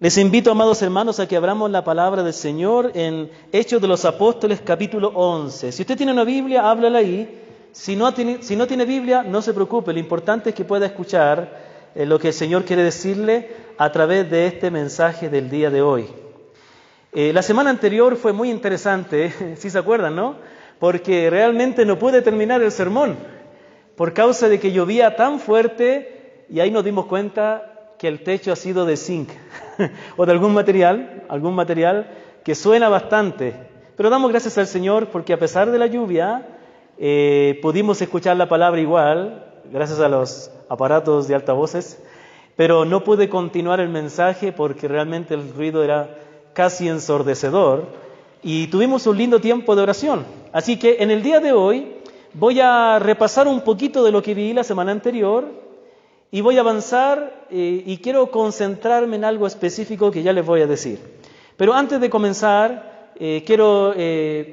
Les invito, amados hermanos, a que abramos la palabra del Señor en Hechos de los Apóstoles, capítulo 11. Si usted tiene una Biblia, háblala ahí. Si no tiene Biblia, no se preocupe. Lo importante es que pueda escuchar lo que el Señor quiere decirle a través de este mensaje del día de hoy. La semana anterior fue muy interesante, si se acuerdan, ¿no? Porque realmente no pude terminar el sermón por causa de que llovía tan fuerte y ahí nos dimos cuenta que el techo ha sido de zinc o de algún material que suena bastante. Pero damos gracias al Señor porque a pesar de la lluvia pudimos escuchar la palabra igual, gracias a los aparatos de altavoces, pero no pude continuar el mensaje porque realmente el ruido era casi ensordecedor y tuvimos un lindo tiempo de oración. Así que en el día de hoy voy a repasar un poquito de lo que vi la semana anterior y voy a avanzar y quiero concentrarme en algo específico que ya les voy a decir. Pero antes de comenzar, quiero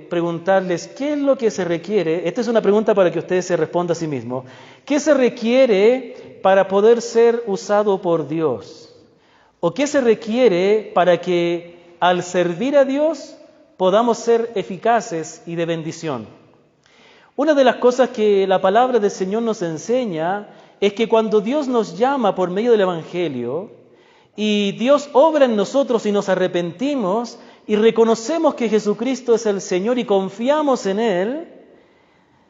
preguntarles qué es lo que se requiere. Esta es una pregunta para que ustedes se respondan a sí mismos. ¿Qué se requiere para poder ser usado por Dios? ¿O qué se requiere para que al servir a Dios podamos ser eficaces y de bendición? Una de las cosas que la palabra del Señor nos enseña es que cuando Dios nos llama por medio del Evangelio y Dios obra en nosotros y nos arrepentimos y reconocemos que Jesucristo es el Señor y confiamos en Él,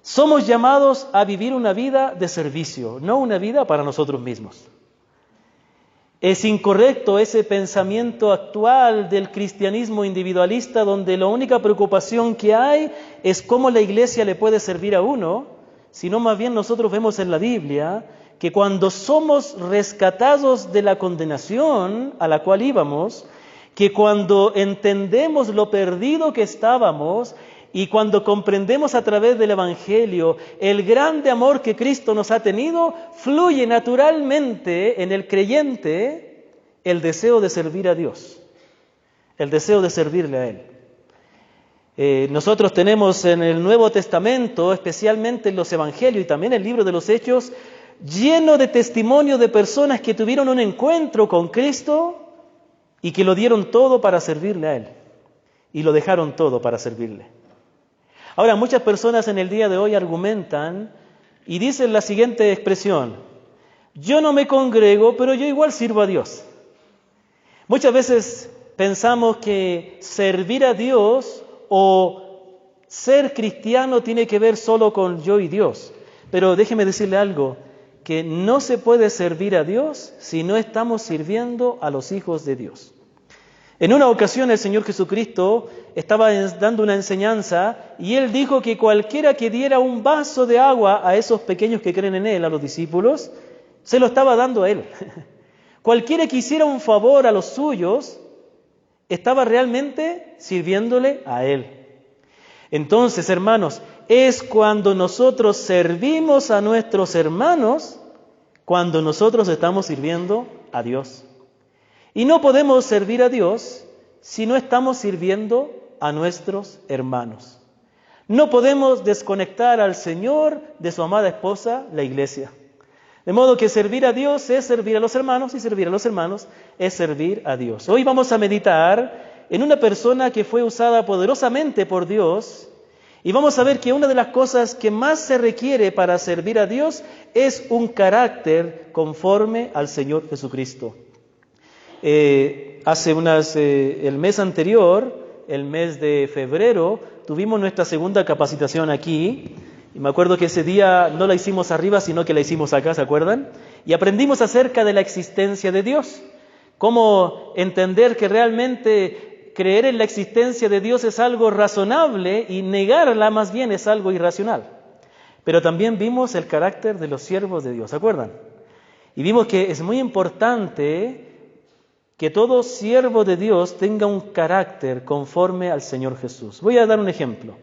somos llamados a vivir una vida de servicio, no una vida para nosotros mismos. Es incorrecto ese pensamiento actual del cristianismo individualista donde la única preocupación que hay es cómo la iglesia le puede servir a uno, sino más bien nosotros vemos en la Biblia que cuando somos rescatados de la condenación a la cual íbamos, que cuando entendemos lo perdido que estábamos y cuando comprendemos a través del Evangelio el grande amor que Cristo nos ha tenido, fluye naturalmente en el creyente el deseo de servir a Dios, el deseo de servirle a Él. Nosotros tenemos en el Nuevo Testamento, especialmente en los Evangelios y también en el libro de los Hechos, lleno de testimonio de personas que tuvieron un encuentro con Cristo y que lo dieron todo para servirle a Él. Y lo dejaron todo para servirle. Ahora, muchas personas en el día de hoy argumentan y dicen la siguiente expresión: yo no me congrego, pero yo igual sirvo a Dios. Muchas veces pensamos que servir a Dios o ser cristiano tiene que ver solo con yo y Dios. Pero déjeme decirle algo, que no se puede servir a Dios si no estamos sirviendo a los hijos de Dios. En una ocasión el Señor Jesucristo estaba dando una enseñanza y Él dijo que cualquiera que diera un vaso de agua a esos pequeños que creen en Él, a los discípulos, se lo estaba dando a Él. Cualquiera que hiciera un favor a los suyos, estaba realmente sirviéndole a Él. Entonces, hermanos, es cuando nosotros servimos a nuestros hermanos, cuando nosotros estamos sirviendo a Dios. Y no podemos servir a Dios si no estamos sirviendo a nuestros hermanos. No podemos desconectar al Señor de su amada esposa, la iglesia. De modo que servir a Dios es servir a los hermanos y servir a los hermanos es servir a Dios. Hoy vamos a meditar en una persona que fue usada poderosamente por Dios y vamos a ver que una de las cosas que más se requiere para servir a Dios es un carácter conforme al Señor Jesucristo. El mes anterior, el mes de febrero, tuvimos nuestra segunda capacitación aquí. Y me acuerdo que ese día no la hicimos arriba, sino que la hicimos acá, ¿se acuerdan? Y aprendimos acerca de la existencia de Dios. Cómo entender que realmente creer en la existencia de Dios es algo razonable y negarla más bien es algo irracional. Pero también vimos el carácter de los siervos de Dios, ¿se acuerdan? Y vimos que es muy importante que todo siervo de Dios tenga un carácter conforme al Señor Jesús. Voy a dar un ejemplo.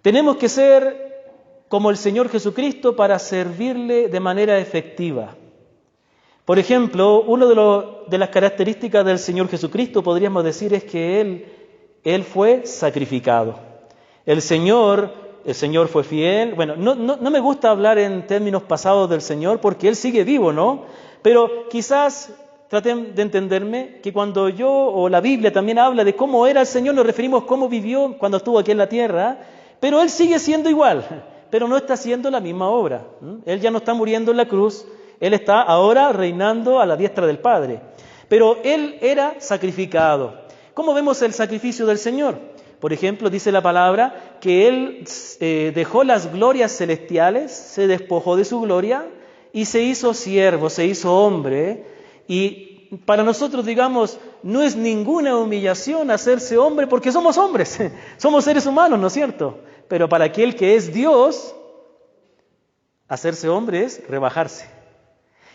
Tenemos que ser como el Señor Jesucristo para servirle de manera efectiva. Por ejemplo, una de las características del Señor Jesucristo, podríamos decir, es que Él fue sacrificado. El Señor fue fiel. Bueno, no me gusta hablar en términos pasados del Señor porque Él sigue vivo, ¿no? Pero quizás traten de entenderme, que cuando yo o la Biblia también habla de cómo era el Señor, nos referimos a cómo vivió cuando estuvo aquí en la tierra, pero Él sigue siendo igual, pero no está haciendo la misma obra. Él ya no está muriendo en la cruz, Él está ahora reinando a la diestra del Padre. Pero Él era sacrificado. ¿Cómo vemos el sacrificio del Señor? Por ejemplo, dice la palabra que Él dejó las glorias celestiales, se despojó de su gloria y se hizo siervo, se hizo hombre. Y para nosotros, digamos, no es ninguna humillación hacerse hombre porque somos hombres, somos seres humanos, ¿no es cierto? Pero para aquel que es Dios, hacerse hombre es rebajarse.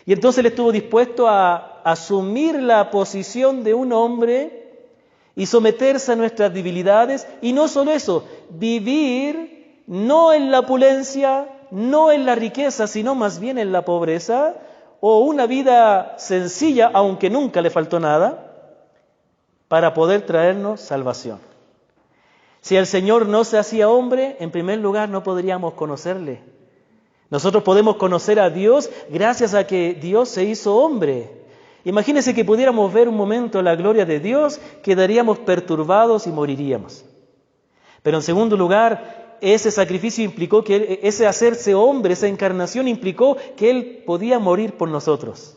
Y entonces Él estuvo dispuesto a asumir la posición de un hombre y someterse a nuestras debilidades, y no solo eso, vivir no en la opulencia, no en la riqueza, sino más bien en la pobreza, o una vida sencilla, aunque nunca le faltó nada, para poder traernos salvación. Si el Señor no se hacía hombre, en primer lugar no podríamos conocerle. Nosotros podemos conocer a Dios gracias a que Dios se hizo hombre. Imagínense que pudiéramos ver un momento la gloria de Dios, quedaríamos perturbados y moriríamos. Pero en segundo lugar, ese sacrificio implicó que ese hacerse hombre, esa encarnación implicó que Él podía morir por nosotros.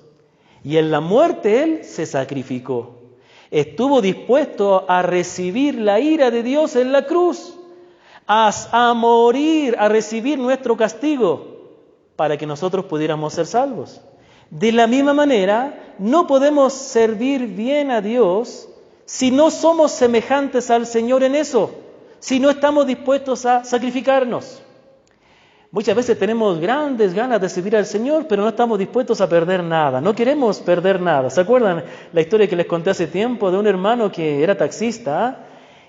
Y en la muerte Él se sacrificó. Estuvo dispuesto a recibir la ira de Dios en la cruz, a morir, a recibir nuestro castigo, para que nosotros pudiéramos ser salvos. De la misma manera, no podemos servir bien a Dios si no somos semejantes al Señor en eso, si no estamos dispuestos a sacrificarnos. Muchas veces tenemos grandes ganas de servir al Señor, pero no estamos dispuestos a perder nada, no queremos perder nada. ¿Se acuerdan la historia que les conté hace tiempo de un hermano que era taxista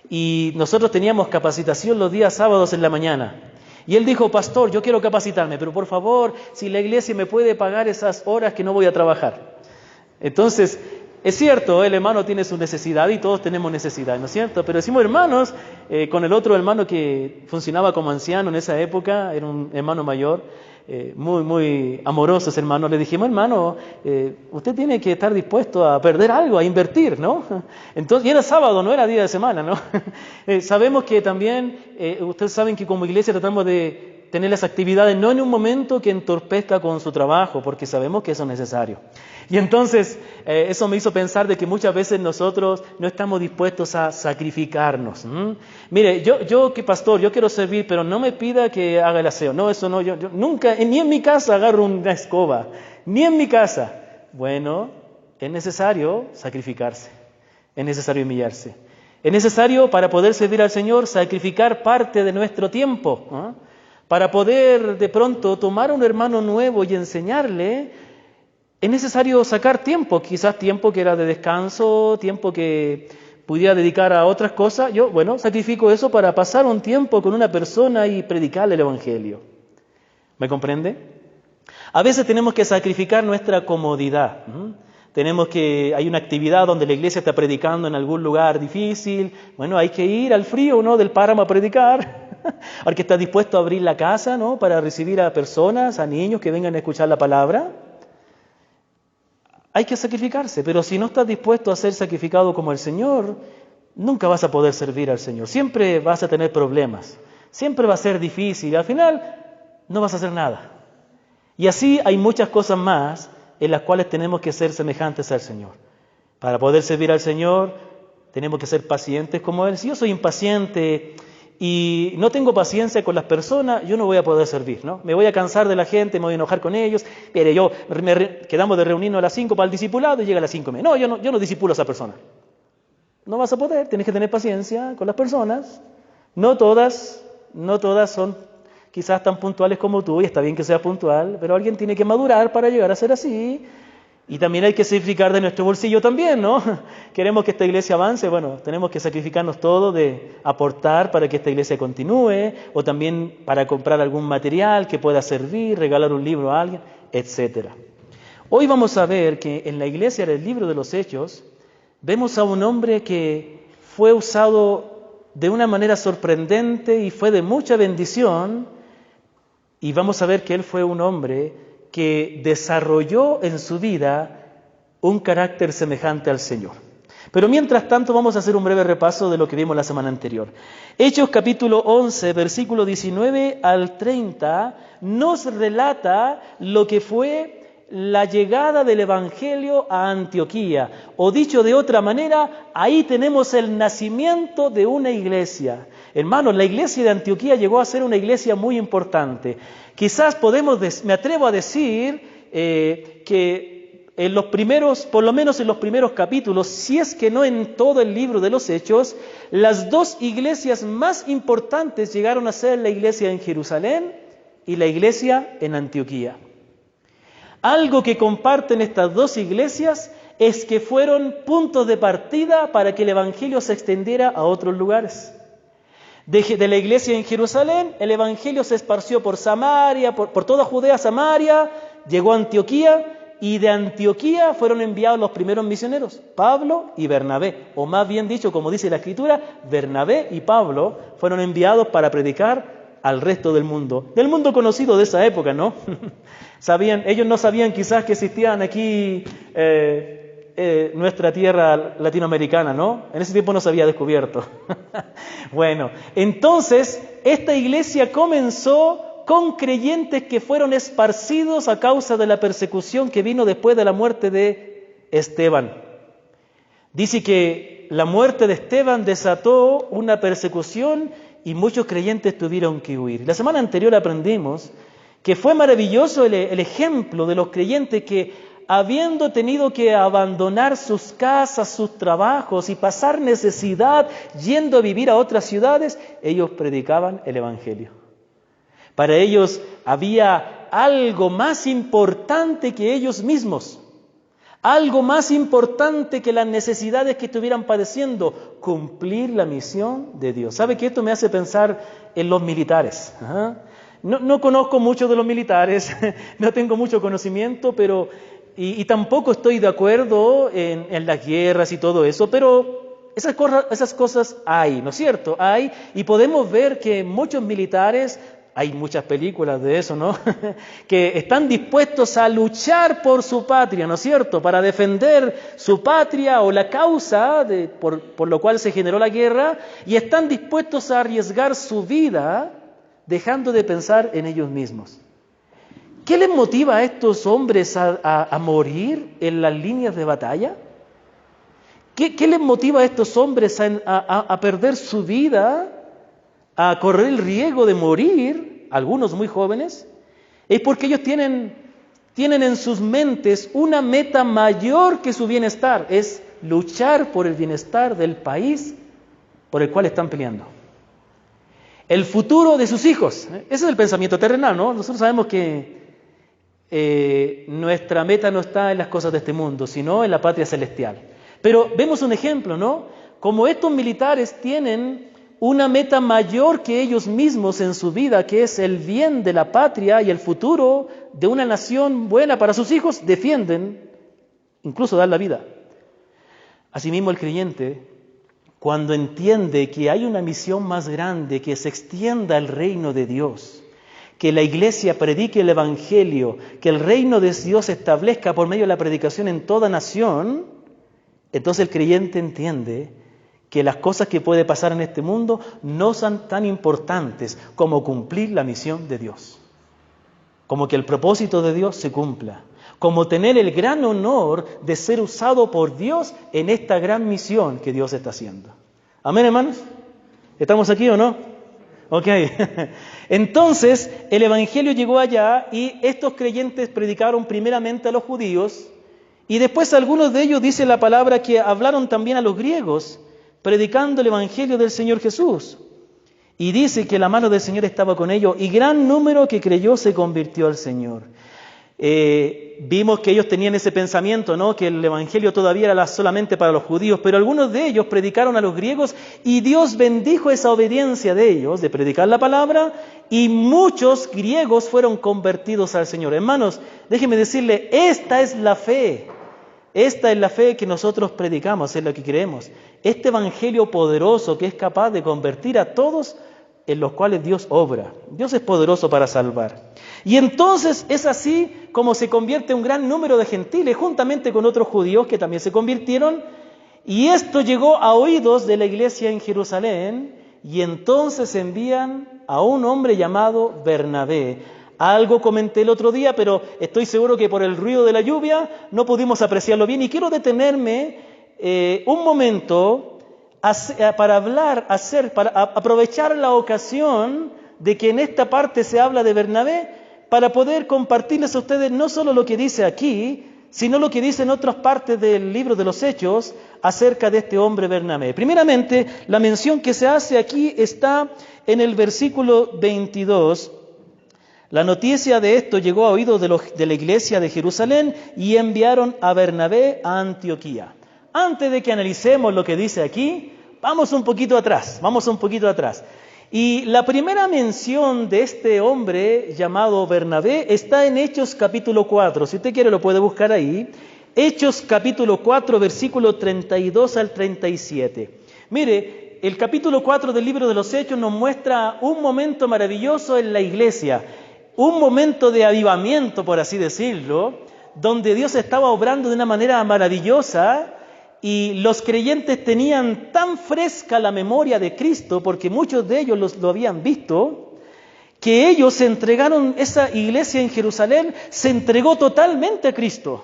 y nosotros teníamos capacitación los días sábados en la mañana? Y él dijo: pastor, yo quiero capacitarme, pero por favor, si la iglesia me puede pagar esas horas que no voy a trabajar. Entonces, es cierto, el hermano tiene su necesidad y todos tenemos necesidad, ¿no es cierto? Pero decimos hermanos, con el otro hermano que funcionaba como anciano en esa época, era un hermano mayor, muy amoroso ese hermano, le dijimos: hermano, usted tiene que estar dispuesto a perder algo, a invertir, ¿no? Entonces, y era sábado, no era día de semana, ¿no? Sabemos que también, ustedes saben que como iglesia tratamos de tener las actividades no en un momento que entorpezca con su trabajo, porque sabemos que eso es necesario. Y entonces eso me hizo pensar de que muchas veces nosotros no estamos dispuestos a sacrificarnos. Mire, yo que pastor, yo quiero servir, pero no me pida que haga el aseo. No, eso no, yo nunca, ni en mi casa agarro una escoba, ni en mi casa. Bueno, es necesario sacrificarse, es necesario humillarse. Es necesario, para poder servir al Señor, sacrificar parte de nuestro tiempo, ¿no? Para poder de pronto tomar a un hermano nuevo y enseñarle, es necesario sacar tiempo, quizás tiempo que era de descanso, tiempo que pudiera dedicar a otras cosas. Yo, sacrifico eso para pasar un tiempo con una persona y predicarle el Evangelio. ¿Me comprende? A veces tenemos que sacrificar nuestra comodidad. Hay una actividad donde la iglesia está predicando en algún lugar difícil. Bueno, hay que ir al frío, ¿no?, del páramo a predicar. Al que está dispuesto a abrir la casa, ¿no?, para recibir a personas, a niños que vengan a escuchar la palabra. Hay que sacrificarse, pero si no estás dispuesto a ser sacrificado como el Señor, nunca vas a poder servir al Señor. Siempre vas a tener problemas, siempre va a ser difícil y al final no vas a hacer nada. Y así hay muchas cosas más en las cuales tenemos que ser semejantes al Señor. Para poder servir al Señor tenemos que ser pacientes como Él. Si yo soy impaciente y no tengo paciencia con las personas, yo no voy a poder servir, ¿no? Me voy a cansar de la gente, me voy a enojar con ellos. Pero quedamos de reunirnos a las 5 para el discipulado y llega a las 5:30. No, yo no discipulo a esa persona. No vas a poder, tienes que tener paciencia con las personas. No todas son quizás tan puntuales como tú, y está bien que seas puntual, pero alguien tiene que madurar para llegar a ser así. Y también hay que sacrificar de nuestro bolsillo también, ¿no? Queremos que esta iglesia avance, tenemos que sacrificarnos todo de aportar para que esta iglesia continúe, o también para comprar algún material que pueda servir, regalar un libro a alguien, etc. Hoy vamos a ver que en la iglesia del libro de los Hechos vemos a un hombre que fue usado de una manera sorprendente y fue de mucha bendición, y vamos a ver que él fue un hombre que desarrolló en su vida un carácter semejante al Señor. Pero mientras tanto vamos a hacer un breve repaso de lo que vimos la semana anterior. Hechos capítulo 11, versículo 19 al 30, nos relata lo que fue la llegada del Evangelio a Antioquía. O dicho de otra manera, ahí tenemos el nacimiento de una iglesia. Hermanos, la iglesia de Antioquía llegó a ser una iglesia muy importante. Quizás me atrevo a decir que en los primeros, por lo menos en los primeros capítulos, si es que no en todo el libro de los Hechos, las dos iglesias más importantes llegaron a ser la iglesia en Jerusalén y la iglesia en Antioquía. Algo que comparten estas dos iglesias es que fueron puntos de partida para que el Evangelio se extendiera a otros lugares. De la iglesia en Jerusalén, el Evangelio se esparció por Samaria, por toda Judea, Samaria, llegó a Antioquía, y de Antioquía fueron enviados los primeros misioneros, Pablo y Bernabé. O más bien dicho, como dice la Escritura, Bernabé y Pablo fueron enviados para predicar al resto del mundo conocido de esa época, ¿no? Ellos no sabían quizás que existían aquí nuestra tierra latinoamericana, ¿no? En ese tiempo no se había descubierto. Bueno, entonces esta iglesia comenzó con creyentes que fueron esparcidos a causa de la persecución que vino después de la muerte de Esteban. Dice que la muerte de Esteban desató una persecución y muchos creyentes tuvieron que huir. La semana anterior aprendimos que fue maravilloso el ejemplo de los creyentes que, habiendo tenido que abandonar sus casas, sus trabajos y pasar necesidad yendo a vivir a otras ciudades, ellos predicaban el Evangelio. Para ellos había algo más importante que ellos mismos, algo más importante que las necesidades que estuvieran padeciendo, cumplir la misión de Dios. ¿Sabe qué? Esto me hace pensar en los militares. No conozco mucho de los militares, no tengo mucho conocimiento, pero y tampoco estoy de acuerdo en las guerras y todo eso, pero esas cosas hay, ¿no es cierto? Hay, y podemos ver que muchos militares, hay muchas películas de eso, ¿no? Que están dispuestos a luchar por su patria, ¿no es cierto? Para defender su patria o la causa por lo cual se generó la guerra, y están dispuestos a arriesgar su vida dejando de pensar en ellos mismos. ¿Qué les motiva a estos hombres a morir en las líneas de batalla? ¿Qué les motiva a estos hombres a perder su vida, a correr el riesgo de morir, algunos muy jóvenes? Es porque ellos tienen en sus mentes una meta mayor que su bienestar, es luchar por el bienestar del país por el cual están peleando. El futuro de sus hijos, ese es el pensamiento terrenal, ¿no? Nosotros sabemos que nuestra meta no está en las cosas de este mundo, sino en la patria celestial. Pero vemos un ejemplo, ¿no? Como estos militares tienen una meta mayor que ellos mismos en su vida, que es el bien de la patria y el futuro de una nación buena para sus hijos, defienden, incluso dan la vida. Asimismo, el creyente, cuando entiende que hay una misión más grande, que se extienda el reino de Dios, que la iglesia predique el Evangelio, que el reino de Dios se establezca por medio de la predicación en toda nación, entonces el creyente entiende que las cosas que puede pasar en este mundo no son tan importantes como cumplir la misión de Dios, como que el propósito de Dios se cumpla, como tener el gran honor de ser usado por Dios en esta gran misión que Dios está haciendo. ¿Amén, hermanos? ¿Estamos aquí o no? Ok. Entonces, el Evangelio llegó allá y estos creyentes predicaron primeramente a los judíos y después algunos de ellos, dice la palabra, que hablaron también a los griegos, predicando el Evangelio del Señor Jesús. Y dice que la mano del Señor estaba con ellos y gran número que creyó se convirtió al Señor. Vimos que ellos tenían ese pensamiento, ¿no? Que el Evangelio todavía era solamente para los judíos, pero algunos de ellos predicaron a los griegos y Dios bendijo esa obediencia de ellos, de predicar la palabra, y muchos griegos fueron convertidos al Señor. Hermanos, déjenme decirle, esta es la fe que nosotros predicamos, es lo que creemos. Este Evangelio poderoso que es capaz de convertir a todos en los cuales Dios obra. Dios es poderoso para salvar. Y entonces es así como se convierte un gran número de gentiles, juntamente con otros judíos que también se convirtieron, y esto llegó a oídos de la iglesia en Jerusalén, y entonces envían a un hombre llamado Bernabé. Algo comenté el otro día, pero estoy seguro que por el ruido de la lluvia no pudimos apreciarlo bien, y quiero detenerme un momento para aprovechar la ocasión de que en esta parte se habla de Bernabé, para poder compartirles a ustedes no solo lo que dice aquí, sino lo que dice en otras partes del libro de los Hechos acerca de este hombre Bernabé. Primeramente, la mención que se hace aquí está en el versículo 22. La noticia de esto llegó a oídos de la iglesia de Jerusalén y enviaron a Bernabé a Antioquía. Antes de que analicemos lo que dice aquí, vamos un poquito atrás. Y la primera mención de este hombre llamado Bernabé está en Hechos capítulo 4. Si usted quiere lo puede buscar ahí. Hechos capítulo 4, versículo 32 al 37. Mire, el capítulo 4 del libro de los Hechos nos muestra un momento maravilloso en la iglesia. Un momento de avivamiento, por así decirlo, donde Dios estaba obrando de una manera maravillosa. Y los creyentes tenían tan fresca la memoria de Cristo, porque muchos de ellos lo habían visto, que ellos se entregaron, esa iglesia en Jerusalén se entregó totalmente a Cristo.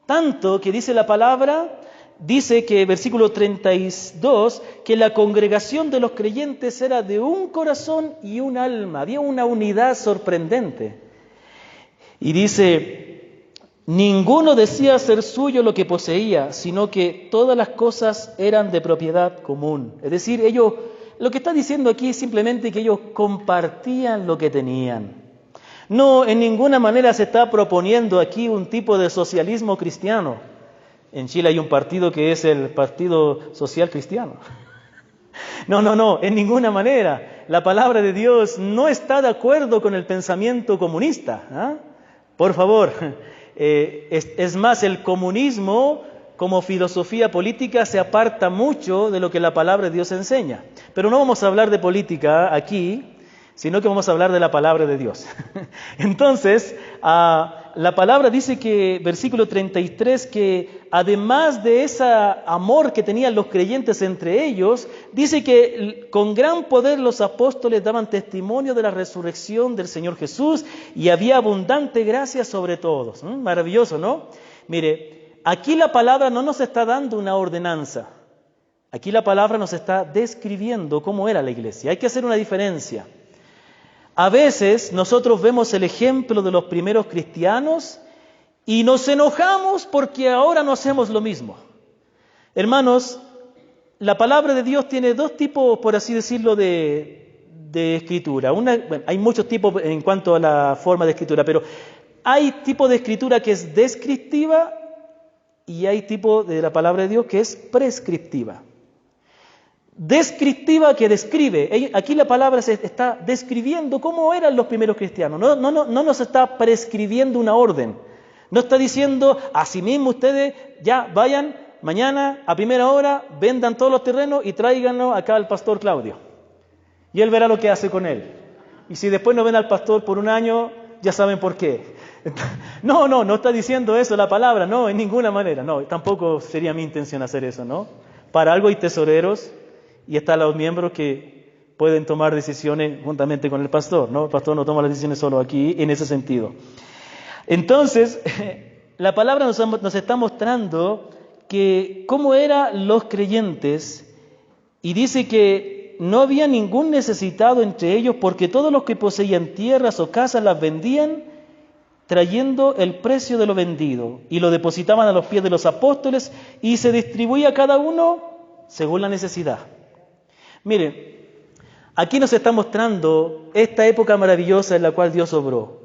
Tanto que dice la palabra, dice que versículo 32, que la congregación de los creyentes era de un corazón y un alma. Había una unidad sorprendente. Y dice: ninguno decía ser suyo lo que poseía, sino que todas las cosas eran de propiedad común. Es decir, ellos, lo que está diciendo aquí es simplemente que ellos compartían lo que tenían. No, en ninguna manera se está proponiendo aquí un tipo de socialismo cristiano. En Chile hay un partido que es el Partido Social Cristiano. No, en ninguna manera. La palabra de Dios no está de acuerdo con el pensamiento comunista. ¿Ah? Por favor. Es más, el comunismo como filosofía política se aparta mucho de lo que la palabra de Dios enseña. Pero no vamos a hablar de política aquí, sino que vamos a hablar de la palabra de Dios. Entonces, la palabra dice que, versículo 33, que además de ese amor que tenían los creyentes entre ellos, dice que con gran poder los apóstoles daban testimonio de la resurrección del Señor Jesús y había abundante gracia sobre todos. Maravilloso, ¿no? Mire, aquí la palabra no nos está dando una ordenanza. Aquí la palabra nos está describiendo cómo era la iglesia. Hay que hacer una diferencia. A veces nosotros vemos el ejemplo de los primeros cristianos y nos enojamos porque ahora no hacemos lo mismo. Hermanos, la palabra de Dios tiene dos tipos, por así decirlo, de escritura. Hay muchos tipos en cuanto a la forma de escritura, pero hay tipo de escritura que es descriptiva y hay tipo de la palabra de Dios que es prescriptiva. Descriptiva, que describe. Aquí la palabra se está describiendo cómo eran los primeros cristianos. No nos está prescribiendo una orden. No está diciendo, asimismo ustedes ya vayan mañana a primera hora, vendan todos los terrenos y tráiganlo acá al pastor Claudio. Y él verá lo que hace con él. Y si después no ven al pastor por un año, ya saben por qué. No está diciendo eso la palabra, no, en ninguna manera. No, tampoco sería mi intención hacer eso, ¿no? Para algo hay tesoreros. Y están los miembros que pueden tomar decisiones juntamente con el pastor, ¿no? El pastor no toma las decisiones solo aquí, en ese sentido. Entonces, la palabra nos está mostrando que cómo eran los creyentes, y dice que no había ningún necesitado entre ellos, porque todos los que poseían tierras o casas las vendían, trayendo el precio de lo vendido, y lo depositaban a los pies de los apóstoles, y se distribuía cada uno según la necesidad. Mire, aquí nos está mostrando esta época maravillosa en la cual Dios obró.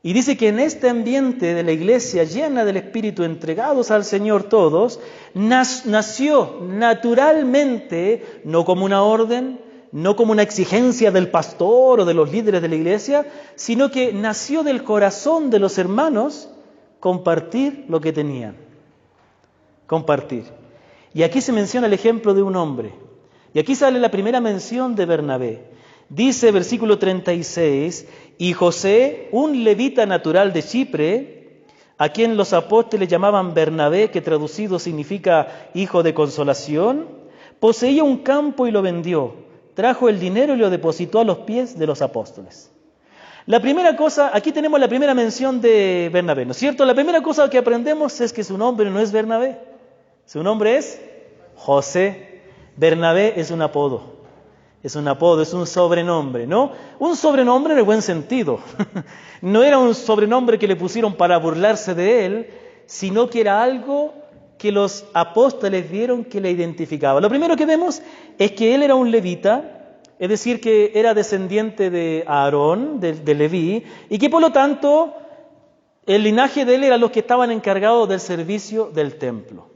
Y dice que en este ambiente de la iglesia llena del Espíritu, entregados al Señor todos, nació naturalmente, no como una orden, no como una exigencia del pastor o de los líderes de la iglesia, sino que nació del corazón de los hermanos compartir lo que tenían. Compartir. Y aquí se menciona el ejemplo de un hombre. Y aquí sale la primera mención de Bernabé. Dice versículo 36, y José, un levita natural de Chipre, a quien los apóstoles llamaban Bernabé, que traducido significa hijo de consolación, poseía un campo y lo vendió, trajo el dinero y lo depositó a los pies de los apóstoles. La primera cosa, aquí tenemos la primera mención de Bernabé, ¿no es cierto? La primera cosa que aprendemos es que su nombre no es Bernabé, su nombre es José. Bernabé es un apodo, es un sobrenombre, ¿no? Un sobrenombre en el buen sentido. No era un sobrenombre que le pusieron para burlarse de él, sino que era algo que los apóstoles vieron que le identificaba. Lo primero que vemos es que él era un levita, es decir, que era descendiente de Aarón, de Leví, y que por lo tanto el linaje de él era los que estaban encargados del servicio del templo.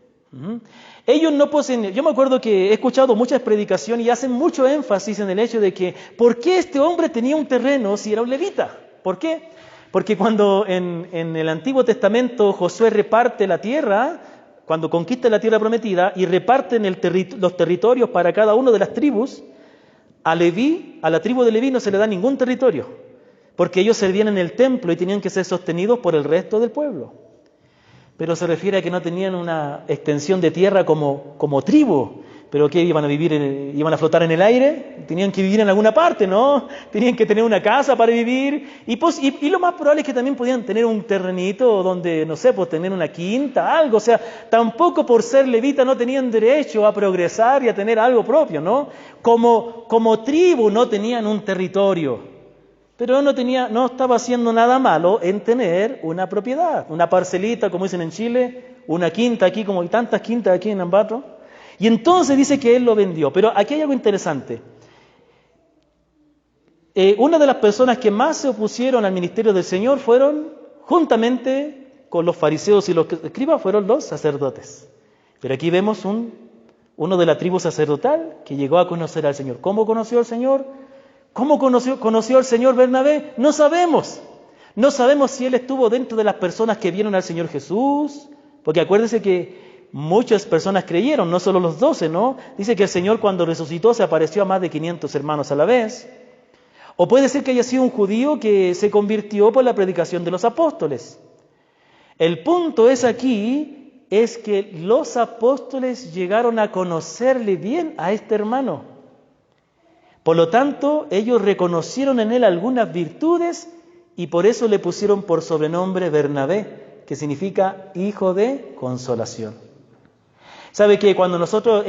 Ellos no poseen. Yo me acuerdo que he escuchado muchas predicaciones y hacen mucho énfasis en el hecho de que ¿por qué este hombre tenía un terreno si era un levita? ¿Por qué? Porque cuando en el Antiguo Testamento Josué reparte la tierra, cuando conquista la tierra prometida y reparten los territorios para cada una de las tribus, a la tribu de Leví no se le da ningún territorio, porque ellos servían en el templo y tenían que ser sostenidos por el resto del pueblo. Pero se refiere a que no tenían una extensión de tierra como tribu. ¿Pero qué? ¿Iban a vivir, iban a flotar en el aire? Tenían que vivir en alguna parte, ¿no? Tenían que tener una casa para vivir. Y lo más probable es que también podían tener un terrenito donde, no sé, pues tener una quinta, algo. O sea, tampoco por ser levita no tenían derecho a progresar y a tener algo propio, ¿no? Como tribu no tenían un territorio. Pero no estaba haciendo nada malo en tener una propiedad, una parcelita, como dicen en Chile, una quinta aquí, como hay tantas quintas aquí en Ambato. Y entonces dice que él lo vendió. Pero aquí hay algo interesante. Una de las personas que más se opusieron al ministerio del Señor fueron, juntamente con los fariseos y los escribas, fueron los sacerdotes. Pero aquí vemos uno de la tribu sacerdotal que llegó a conocer al Señor. ¿Cómo conoció al Señor? ¿Cómo conoció al Señor Bernabé? No sabemos. No sabemos si él estuvo dentro de las personas que vieron al Señor Jesús. Porque acuérdense que muchas personas creyeron, no solo los 12, ¿no? Dice que el Señor cuando resucitó se apareció a más de 500 hermanos a la vez. O puede ser que haya sido un judío que se convirtió por la predicación de los apóstoles. El punto es que los apóstoles llegaron a conocerle bien a este hermano. Por lo tanto, ellos reconocieron en él algunas virtudes y por eso le pusieron por sobrenombre Bernabé, que significa hijo de consolación. ¿Sabe que cuando nosotros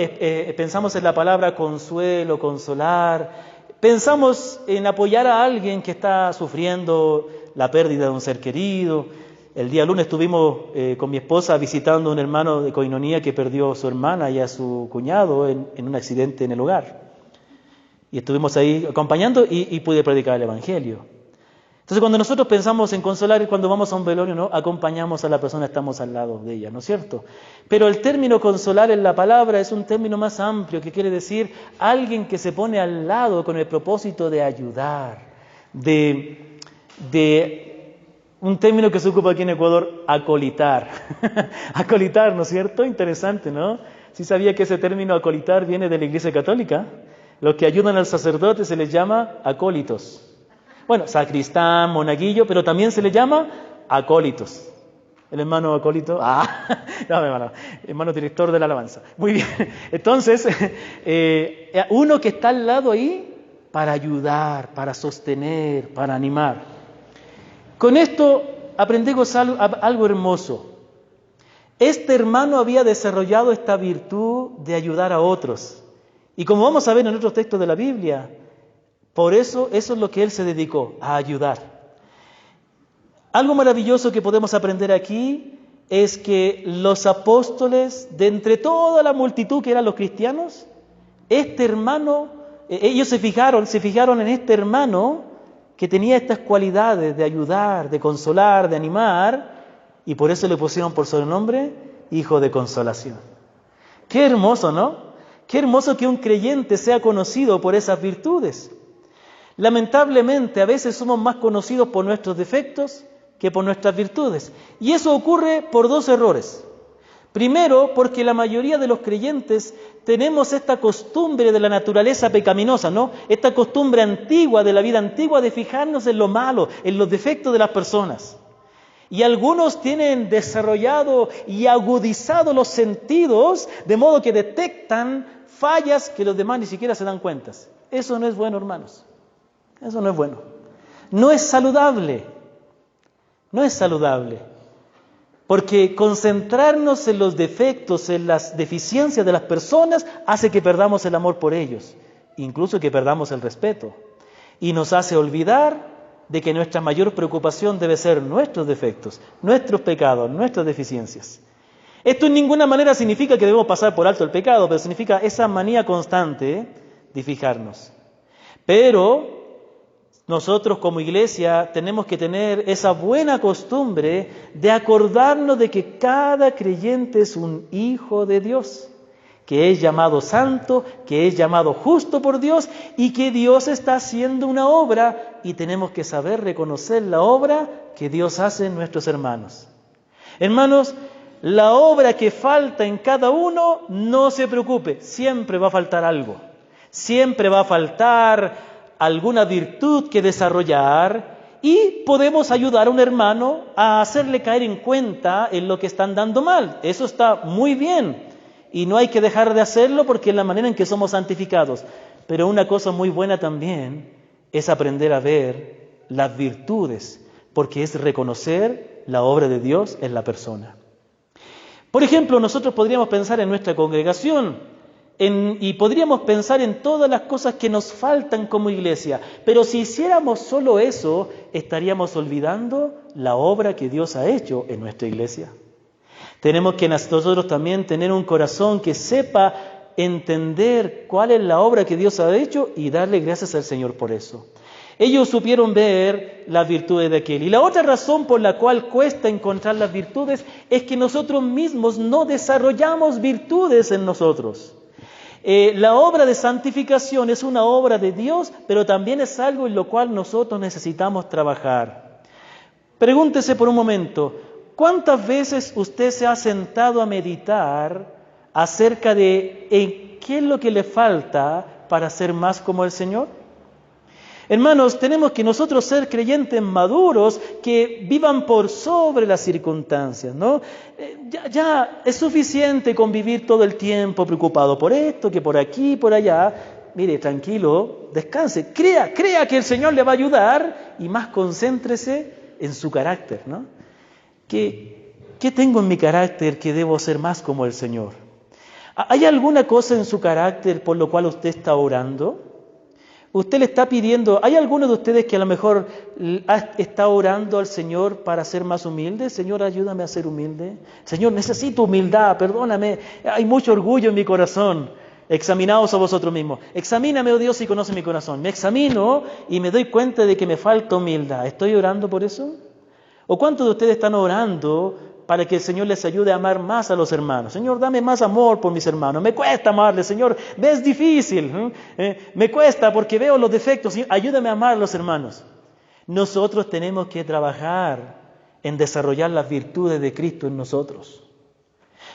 pensamos en la palabra consuelo, consolar, pensamos en apoyar a alguien que está sufriendo la pérdida de un ser querido? El día lunes estuvimos con mi esposa visitando a un hermano de Coinonía que perdió a su hermana y a su cuñado en un accidente en el hogar. Y estuvimos ahí acompañando y pude predicar el Evangelio. Entonces cuando nosotros pensamos en consolar, cuando vamos a un velorio, ¿no? Acompañamos a la persona, estamos al lado de ella, ¿no es cierto? Pero el término consolar en la palabra es un término más amplio, que quiere decir alguien que se pone al lado con el propósito de ayudar, de un término que se ocupa aquí en Ecuador, acolitar. Acolitar, ¿no es cierto? Interesante, ¿no? ¿Sí sabía que ese término acolitar viene de la Iglesia Católica? Los que ayudan al sacerdote se les llama acólitos. Bueno, sacristán, monaguillo, pero también se les llama acólitos. El hermano acólito, hermano director de la alabanza. Muy bien, entonces, uno que está al lado ahí para ayudar, para sostener, para animar. Con esto aprendemos algo hermoso. Este hermano había desarrollado esta virtud de ayudar a otros. Y como vamos a ver en otros textos de la Biblia, por eso es lo que él se dedicó, a ayudar. Algo maravilloso que podemos aprender aquí es que los apóstoles, de entre toda la multitud que eran los cristianos, este hermano, ellos se fijaron en este hermano que tenía estas cualidades de ayudar, de consolar, de animar, y por eso le pusieron por sobrenombre hijo de consolación. Qué hermoso, ¿no? Qué hermoso que un creyente sea conocido por esas virtudes. Lamentablemente, a veces somos más conocidos por nuestros defectos que por nuestras virtudes. Y eso ocurre por dos errores. Primero, porque la mayoría de los creyentes tenemos esta costumbre de la naturaleza pecaminosa, ¿no? Esta costumbre antigua, de la vida antigua, de fijarnos en lo malo, en los defectos de las personas. Y algunos tienen desarrollado y agudizado los sentidos, de modo que detectan fallas que los demás ni siquiera se dan cuenta. Eso no es bueno, hermanos. Eso no es bueno. No es saludable. No es saludable. Porque concentrarnos en los defectos, en las deficiencias de las personas, hace que perdamos el amor por ellos, incluso que perdamos el respeto. Y nos hace olvidar de que nuestra mayor preocupación debe ser nuestros defectos, nuestros pecados, nuestras deficiencias. Esto en ninguna manera significa que debemos pasar por alto el pecado, pero significa esa manía constante de fijarnos. Pero nosotros como iglesia tenemos que tener esa buena costumbre de acordarnos de que cada creyente es un hijo de Dios, que es llamado santo, que es llamado justo por Dios y que Dios está haciendo una obra y tenemos que saber reconocer la obra que Dios hace en nuestros hermanos. Hermanos, la obra que falta en cada uno, no se preocupe, siempre va a faltar algo, siempre va a faltar alguna virtud que desarrollar y podemos ayudar a un hermano a hacerle caer en cuenta en lo que están dando mal. Eso está muy bien y no hay que dejar de hacerlo porque es la manera en que somos santificados. Pero una cosa muy buena también es aprender a ver las virtudes, porque es reconocer la obra de Dios en la persona. Por ejemplo, nosotros podríamos pensar en nuestra congregación, y podríamos pensar en todas las cosas que nos faltan como iglesia, pero si hiciéramos solo eso, estaríamos olvidando la obra que Dios ha hecho en nuestra iglesia. Tenemos que nosotros también tener un corazón que sepa entender cuál es la obra que Dios ha hecho y darle gracias al Señor por eso. Ellos supieron ver las virtudes de aquel. Y la otra razón por la cual cuesta encontrar las virtudes es que nosotros mismos no desarrollamos virtudes en nosotros. La obra de santificación es una obra de Dios, pero también es algo en lo cual nosotros necesitamos trabajar. Pregúntese por un momento, ¿cuántas veces usted se ha sentado a meditar acerca de qué es lo que le falta para ser más como el Señor? Hermanos, tenemos que nosotros ser creyentes maduros que vivan por sobre las circunstancias, ¿no? Ya es suficiente convivir todo el tiempo preocupado por esto, que por aquí, por allá. Mire, tranquilo, descanse, crea que el Señor le va a ayudar y más concéntrese en su carácter, ¿no? ¿Qué tengo en mi carácter que debo ser más como el Señor? ¿Hay alguna cosa en su carácter por lo cual usted está orando? Usted le está pidiendo, ¿hay alguno de ustedes que a lo mejor está orando al Señor para ser más humilde? Señor, ayúdame a ser humilde. Señor, necesito humildad, perdóname, hay mucho orgullo en mi corazón. Examinaos a vosotros mismos. Examíname, oh Dios, y conoce mi corazón. Me examino y me doy cuenta de que me falta humildad. ¿Estoy orando por eso? ¿O cuántos de ustedes están orando para que el Señor les ayude a amar más a los hermanos? Señor, dame más amor por mis hermanos. Me cuesta amarles, Señor. Es difícil. Me cuesta porque veo los defectos. Ayúdame a amar a los hermanos. Nosotros tenemos que trabajar en desarrollar las virtudes de Cristo en nosotros.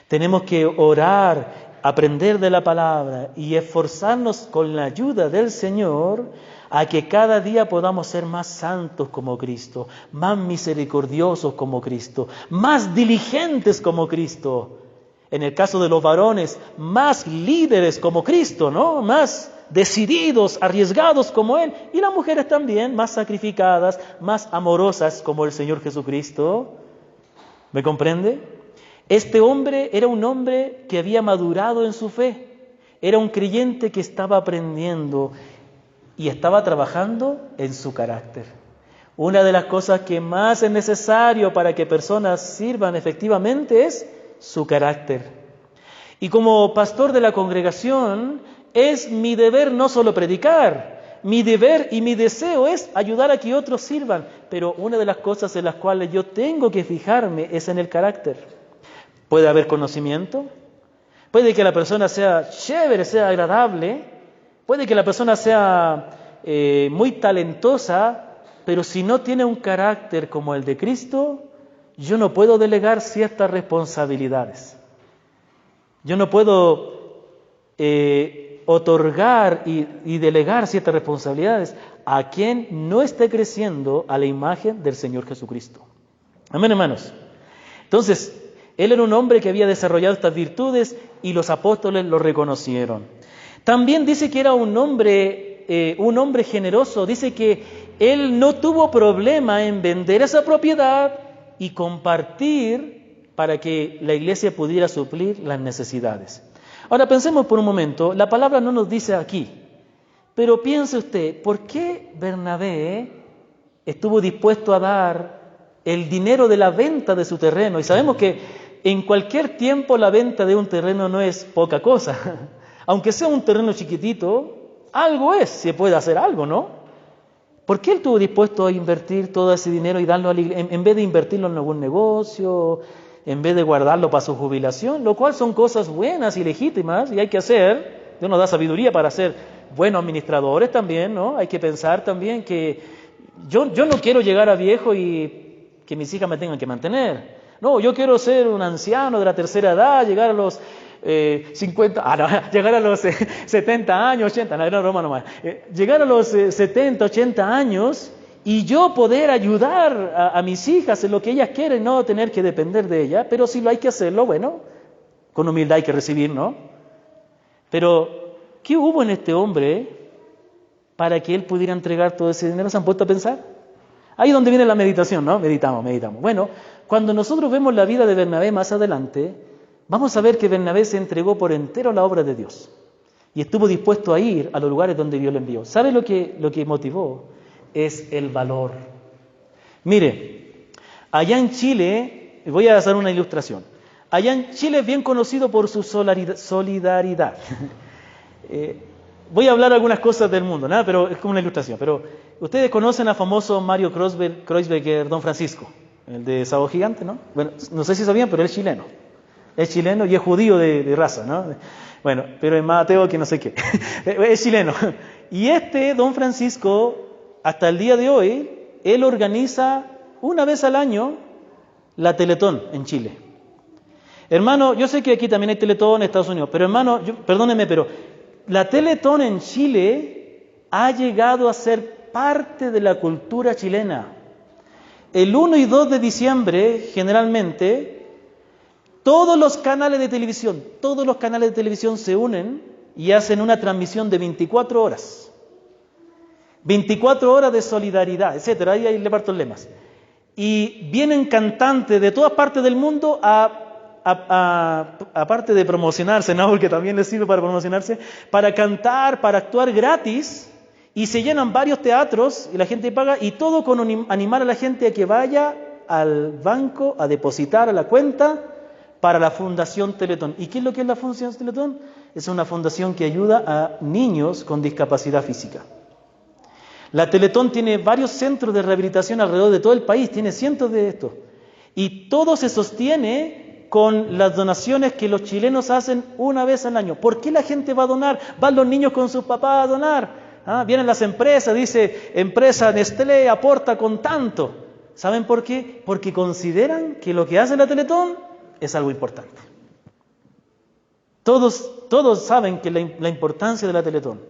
Tenemos que orar, aprender de la palabra y esforzarnos con la ayuda del Señor a que cada día podamos ser más santos como Cristo, más misericordiosos como Cristo, más diligentes como Cristo. En el caso de los varones, más líderes como Cristo, ¿no? Más decididos, arriesgados como Él. Y las mujeres también, más sacrificadas, más amorosas como el Señor Jesucristo. ¿Me comprende? Este hombre era un hombre que había madurado en su fe. Era un creyente que estaba aprendiendo y estaba trabajando en su carácter. Una de las cosas que más es necesario para que personas sirvan efectivamente es su carácter. Y como pastor de la congregación, es mi deber no solo predicar, mi deber y mi deseo es ayudar a que otros sirvan. Pero una de las cosas en las cuales yo tengo que fijarme es en el carácter. Puede haber conocimiento, puede que la persona sea chévere, sea agradable, puede que la persona sea muy talentosa, pero si no tiene un carácter como el de Cristo, yo no puedo delegar ciertas responsabilidades. Yo no puedo otorgar y delegar ciertas responsabilidades a quien no esté creciendo a la imagen del Señor Jesucristo. Amén, hermanos. Entonces, él era un hombre que había desarrollado estas virtudes y los apóstoles lo reconocieron. También dice que era un hombre generoso. Dice que él no tuvo problema en vender esa propiedad y compartir para que la iglesia pudiera suplir las necesidades. Ahora pensemos por un momento, la palabra no nos dice aquí, pero piense usted, ¿por qué Bernabé estuvo dispuesto a dar el dinero de la venta de su terreno? Y sabemos que en cualquier tiempo la venta de un terreno no es poca cosa. Aunque sea un terreno chiquitito, algo es, se puede hacer algo, ¿no? ¿Por qué él estuvo dispuesto a invertir todo ese dinero y darlo a la iglesia, en vez de invertirlo en algún negocio, en vez de guardarlo para su jubilación? Lo cual son cosas buenas y legítimas y hay que hacer. Dios nos da sabiduría para ser buenos administradores también, ¿no? Hay que pensar también que yo no quiero llegar a viejo y que mis hijas me tengan que mantener. No, yo quiero ser un anciano de la tercera edad, llegar a los llegar a los 70 años, 80, no, Roma nomás. Llegar a los 70, 80 años y yo poder ayudar a mis hijas en lo que ellas quieren, no tener que depender de ellas, pero si lo hay que hacerlo, bueno, con humildad hay que recibir, ¿no? Pero, ¿qué hubo en este hombre para que él pudiera entregar todo ese dinero? ¿Se han puesto a pensar? Ahí es donde viene la meditación, ¿no? Meditamos. Bueno, cuando nosotros vemos la vida de Bernabé más adelante, vamos a ver que Bernabé se entregó por entero a la obra de Dios y estuvo dispuesto a ir a los lugares donde Dios le envió. ¿Sabe lo que motivó? Es el valor. Mire, allá en Chile, voy a hacer una ilustración. Allá en Chile es bien conocido por su solidaridad. Voy a hablar algunas cosas del mundo, ¿no? Pero es como una ilustración. Pero ustedes conocen a famoso Mario Kreuzberger, Don Francisco, el de Sábado Gigante, ¿no? Bueno, no sé si sabían, pero él es chileno. Es chileno y es judío de raza, ¿no? Bueno, pero es más ateo que no sé qué. Es chileno. Y Don Francisco, hasta el día de hoy, él organiza una vez al año la Teletón en Chile. Hermano, yo sé que aquí también hay Teletón en Estados Unidos, pero hermano, perdóneme, pero la Teletón en Chile ha llegado a ser parte de la cultura chilena. El 1 y 2 de diciembre, generalmente, todos los canales de televisión se unen y hacen una transmisión de 24 horas. 24 horas de solidaridad, etcétera. Ahí le parto lemas. Y vienen cantantes de todas partes del mundo aparte de promocionarse, ¿no? Porque también les sirve para promocionarse, para cantar, para actuar gratis, y se llenan varios teatros y la gente paga, y todo con animar a la gente a que vaya al banco a depositar a la cuenta para la Fundación Teletón. ¿Y qué es lo que es la Fundación Teletón? Es una fundación que ayuda a niños con discapacidad física. La Teletón tiene varios centros de rehabilitación alrededor de todo el país, tiene cientos de estos, y todo se sostiene con las donaciones que los chilenos hacen una vez al año. ¿Por qué la gente va a donar? Van los niños con sus papás a donar. Vienen las empresas, dice, empresa Nestlé aporta con tanto. ¿Saben por qué? Porque consideran que lo que hace la Teletón es algo importante. Todos saben que la importancia de la Teletón.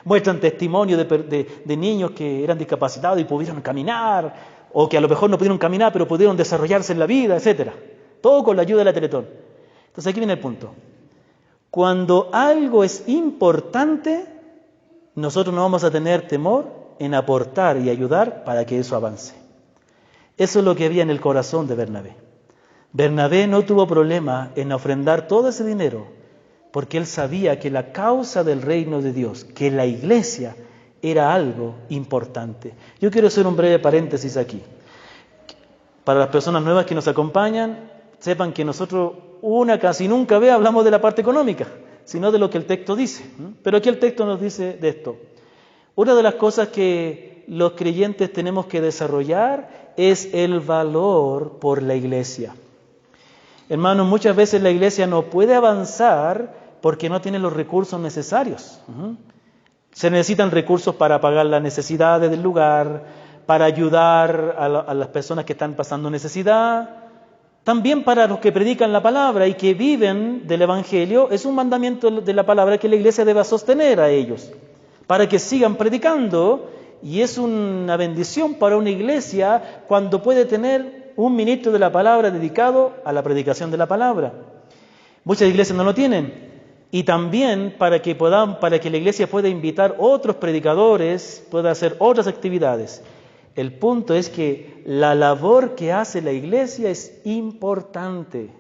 Muestran testimonio de niños que eran discapacitados y pudieron caminar, o que a lo mejor no pudieron caminar, pero pudieron desarrollarse en la vida, etcétera. Todo con la ayuda de la Teletón. Entonces aquí viene el punto. Cuando algo es importante, nosotros no vamos a tener temor en aportar y ayudar para que eso avance. Eso es lo que había en el corazón de Bernabé. Bernabé no tuvo problema en ofrendar todo ese dinero porque él sabía que la causa del reino de Dios, que la iglesia, era algo importante. Yo quiero hacer un breve paréntesis aquí. Para las personas nuevas que nos acompañan, sepan que nosotros casi nunca hablamos de la parte económica, sino de lo que el texto dice. Pero aquí el texto nos dice de esto. Una de las cosas que los creyentes tenemos que desarrollar es el valor por la iglesia. Hermanos, muchas veces la iglesia no puede avanzar porque no tiene los recursos necesarios. Se necesitan recursos para pagar las necesidades del lugar, para ayudar a las personas que están pasando necesidad, También para los que predican la palabra y que viven del Evangelio, es un mandamiento de la palabra que la iglesia deba sostener a ellos, para que sigan predicando, y es una bendición para una iglesia cuando puede tener un ministro de la palabra dedicado a la predicación de la palabra. Muchas iglesias no lo tienen. Y también para que la iglesia pueda invitar otros predicadores, pueda hacer otras actividades. El punto es que la labor que hace la iglesia es importante.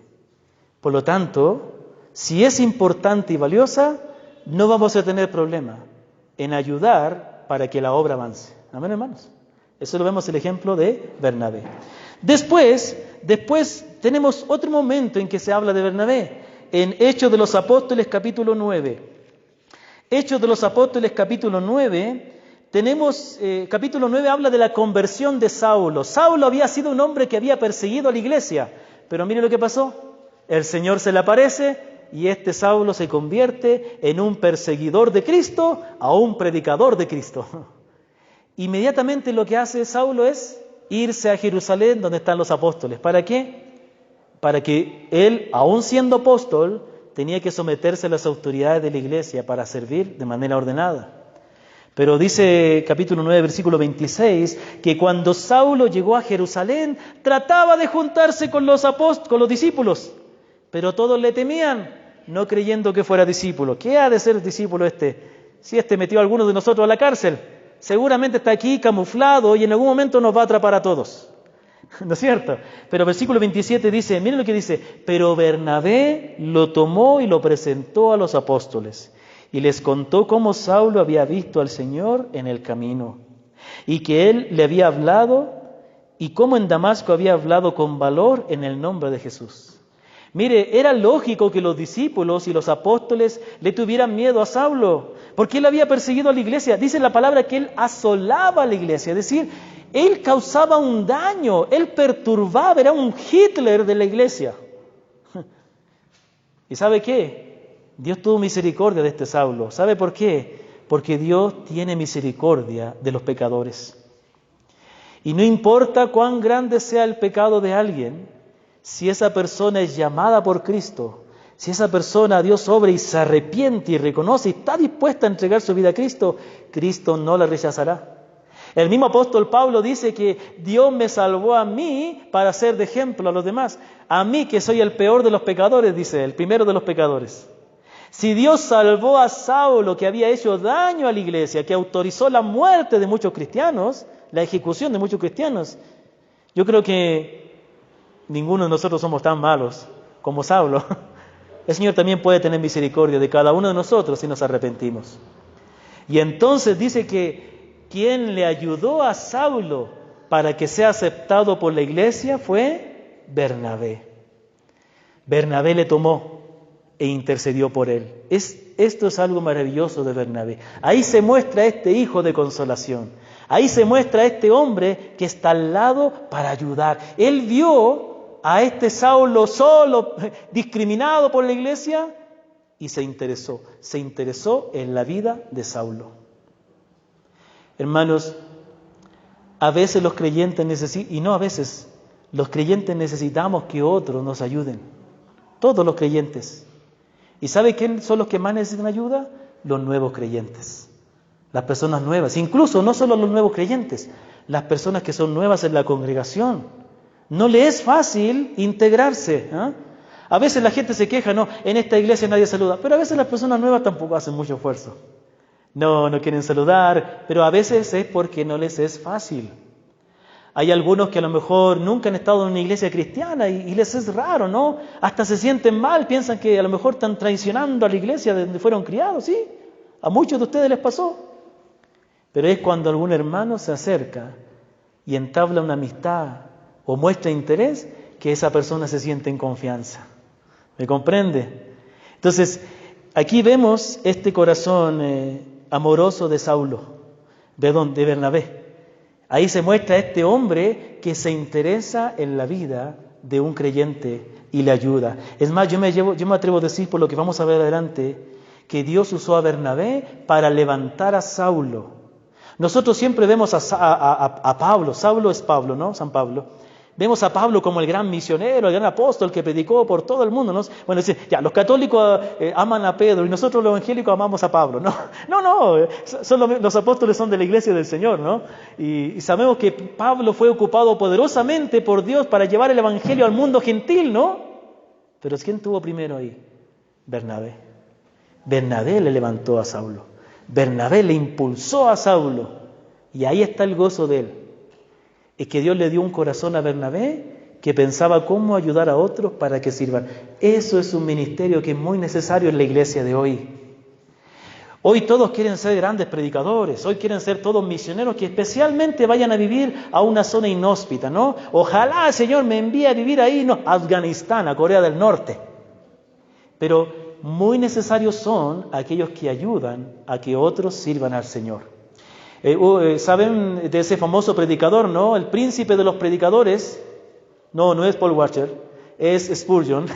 Por lo tanto, si es importante y valiosa, no vamos a tener problema en ayudar para que la obra avance. Amén, hermanos. Eso lo vemos el ejemplo de Bernabé. Después tenemos otro momento en que se habla de Bernabé, en Hechos de los Apóstoles capítulo 9. Hechos de los Apóstoles capítulo 9, capítulo 9 habla de la conversión de Saulo. Saulo había sido un hombre que había perseguido a la iglesia, pero mire lo que pasó. El Señor se le aparece y este Saulo se convierte en un perseguidor de Cristo a un predicador de Cristo. Inmediatamente lo que hace Saulo es irse a Jerusalén donde están los apóstoles. ¿Para qué? Para que él, aún siendo apóstol, tenía que someterse a las autoridades de la iglesia para servir de manera ordenada. Pero dice capítulo 9, versículo 26, que cuando Saulo llegó a Jerusalén, trataba de juntarse con los discípulos, pero todos le temían, no creyendo que fuera discípulo. ¿Qué ha de ser discípulo este? Si este metió a alguno de nosotros a la cárcel, seguramente está aquí camuflado y en algún momento nos va a atrapar a todos. ¿No es cierto? Pero versículo 27 dice, miren lo que dice, pero Bernabé lo tomó y lo presentó a los apóstoles y les contó cómo Saulo había visto al Señor en el camino y que él le había hablado y cómo en Damasco había hablado con valor en el nombre de Jesús. Mire, era lógico que los discípulos y los apóstoles le tuvieran miedo a Saulo, porque él había perseguido a la iglesia. Dice la palabra que él asolaba a la iglesia, es decir, él causaba un daño, él perturbaba, era un Hitler de la iglesia. ¿Y sabe qué? Dios tuvo misericordia de este Saulo. ¿Sabe por qué? Porque Dios tiene misericordia de los pecadores. Y no importa cuán grande sea el pecado de alguien, si esa persona es llamada por Cristo, si esa persona Dios obra y se arrepiente y reconoce y está dispuesta a entregar su vida a Cristo, Cristo no la rechazará. El mismo apóstol Pablo dice que Dios me salvó a mí para ser de ejemplo a los demás. A mí que soy el peor de los pecadores, dice él, el primero de los pecadores. Si Dios salvó a Saulo, que había hecho daño a la iglesia, que autorizó la muerte de muchos cristianos, la ejecución de muchos cristianos, yo creo que ninguno de nosotros somos tan malos como Saulo. El Señor también puede tener misericordia de cada uno de nosotros si nos arrepentimos. Y entonces dice que quien le ayudó a Saulo para que sea aceptado por la iglesia fue Bernabé. Bernabé le tomó e intercedió por él. Esto es algo maravilloso de Bernabé. Ahí se muestra este hijo de consolación. Ahí se muestra este hombre que está al lado para ayudar. Él vio a este Saulo solo, discriminado por la iglesia, y se interesó en la vida de Saulo. Hermanos, a veces los creyentes los creyentes necesitamos que otros nos ayuden. Todos los creyentes. ¿Y sabe quién son los que más necesitan ayuda? Los nuevos creyentes. Las personas nuevas. Incluso no solo los nuevos creyentes, las personas que son nuevas en la congregación. No le es fácil integrarse. A veces la gente se queja, no, en esta iglesia nadie saluda. Pero a veces las personas nuevas tampoco hacen mucho esfuerzo. No quieren saludar, pero a veces es porque no les es fácil. Hay algunos que a lo mejor nunca han estado en una iglesia cristiana y les es raro, ¿no? Hasta se sienten mal, piensan que a lo mejor están traicionando a la iglesia de donde fueron criados, ¿sí? A muchos de ustedes les pasó. Pero es cuando algún hermano se acerca y entabla una amistad o muestra interés que esa persona se siente en confianza. ¿Me comprende? Entonces, aquí vemos este corazón amoroso de Saulo, de Bernabé. Ahí se muestra este hombre que se interesa en la vida de un creyente y le ayuda. Es más, yo me atrevo a decir, por lo que vamos a ver adelante, que Dios usó a Bernabé para levantar a Saulo. Nosotros siempre vemos a Pablo. Saulo es Pablo, ¿no? San Pablo. Vemos a Pablo como el gran misionero, el gran apóstol que predicó por todo el mundo, ¿no? Bueno, dice, ya, los católicos aman a Pedro y nosotros los evangélicos amamos a Pablo. No, los apóstoles son de la iglesia del Señor, ¿no? Y sabemos que Pablo fue ocupado poderosamente por Dios para llevar el evangelio al mundo gentil, ¿no? Pero ¿quién tuvo primero ahí? Bernabé. Bernabé le levantó a Saulo. Bernabé le impulsó a Saulo. Y ahí está el gozo de él. Es que Dios le dio un corazón a Bernabé que pensaba cómo ayudar a otros para que sirvan. Eso es un ministerio que es muy necesario en la iglesia de hoy. Hoy todos quieren ser grandes predicadores, hoy quieren ser todos misioneros que especialmente vayan a vivir a una zona inhóspita, ¿no? Ojalá, Señor, me envíe a vivir ahí, no, a Afganistán, a Corea del Norte. Pero muy necesarios son aquellos que ayudan a que otros sirvan al Señor. ¿Saben de ese famoso predicador, no? El príncipe de los predicadores. No es Paul Washer, es Spurgeon.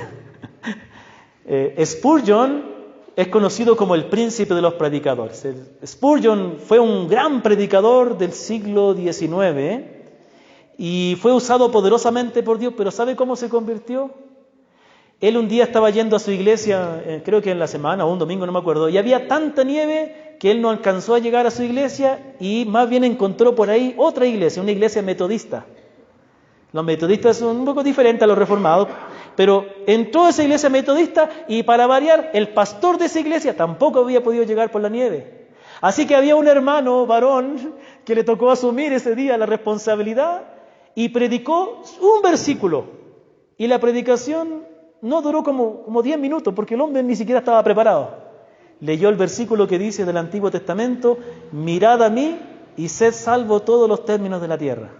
Spurgeon es conocido como el príncipe de los predicadores. Spurgeon fue un gran predicador del siglo XIX y fue usado poderosamente por Dios, pero ¿sabe cómo se convirtió? Él un día estaba yendo a su iglesia, creo que en la semana o un domingo, no me acuerdo, y había tanta nieve que él no alcanzó a llegar a su iglesia y más bien encontró por ahí otra iglesia, una iglesia metodista. Los metodistas son un poco diferentes a los reformados, pero entró a esa iglesia metodista y para variar, el pastor de esa iglesia tampoco había podido llegar por la nieve. Así que había un hermano varón que le tocó asumir ese día la responsabilidad y predicó un versículo. Y la predicación no duró como 10 minutos porque el hombre ni siquiera estaba preparado. Leyó el versículo que dice del Antiguo Testamento: mirad a mí y sed salvo todos los términos de la tierra.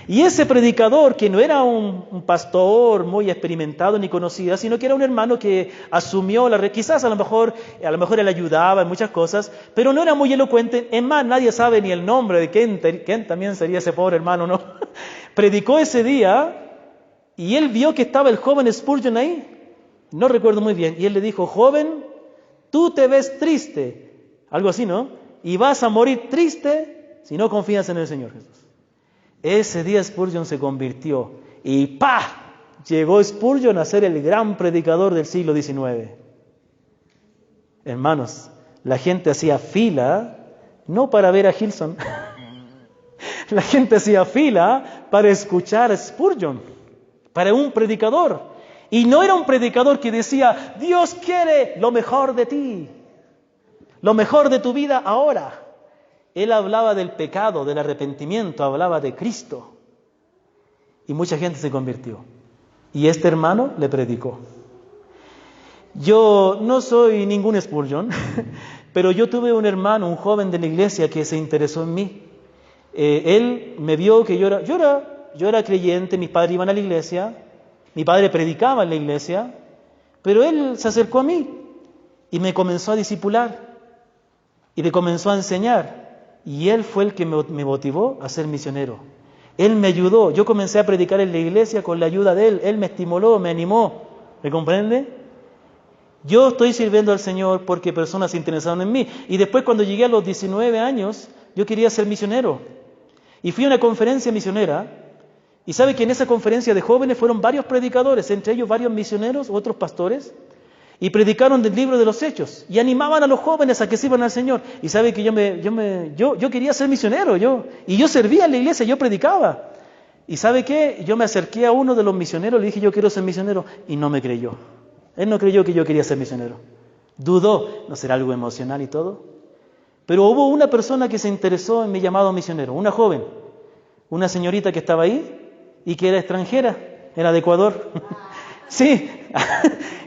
Y ese predicador, que no era un pastor muy experimentado ni conocido, sino que era un hermano que asumió quizás a lo mejor él ayudaba en muchas cosas, pero no era muy elocuente. Es más, nadie sabe ni el nombre de quién también sería ese pobre hermano, ¿no? Predicó ese día y él vio que estaba el joven Spurgeon ahí, no recuerdo muy bien, y él le dijo: joven, tú te ves triste, algo así, ¿no? Y vas a morir triste si no confías en el Señor Jesús. Ese día Spurgeon se convirtió y ¡pah! Llegó Spurgeon a ser el gran predicador del siglo XIX. Hermanos, la gente hacía fila no para ver a Hilson, la gente hacía fila para escuchar a Spurgeon, para un predicador. Y no era un predicador que decía: Dios quiere lo mejor de ti, lo mejor de tu vida ahora. Él hablaba del pecado, del arrepentimiento, hablaba de Cristo. Y mucha gente se convirtió. Y este hermano le predicó. Yo no soy ningún Spurgeon, pero yo tuve un hermano, un joven de la iglesia que se interesó en mí. Él me vio que yo era creyente, mis padres iban a la iglesia, mi padre predicaba en la iglesia, pero él se acercó a mí y me comenzó a discipular y me comenzó a enseñar. Y él fue el que me motivó a ser misionero. Él me ayudó. Yo comencé a predicar en la iglesia con la ayuda de él. Él me estimuló, me animó. ¿Me comprende? Yo estoy sirviendo al Señor porque personas se interesaron en mí. Y después, cuando llegué a los 19 años, yo quería ser misionero. Y fui a una conferencia misionera. Y sabe que en esa conferencia de jóvenes fueron varios predicadores, entre ellos varios misioneros, otros pastores. Y predicaron del libro de los Hechos y animaban a los jóvenes a que sirvan al Señor. Y sabe que yo quería ser misionero, y yo servía en la iglesia, yo predicaba. Y sabe qué, yo me acerqué a uno de los misioneros, le dije: yo quiero ser misionero, y no me creyó. Él no creyó que yo quería ser misionero. Dudó, ¿no será algo emocional y todo? Pero hubo una persona que se interesó en mi llamado misionero, una joven, una señorita que estaba ahí y que era extranjera, era de Ecuador. Sí.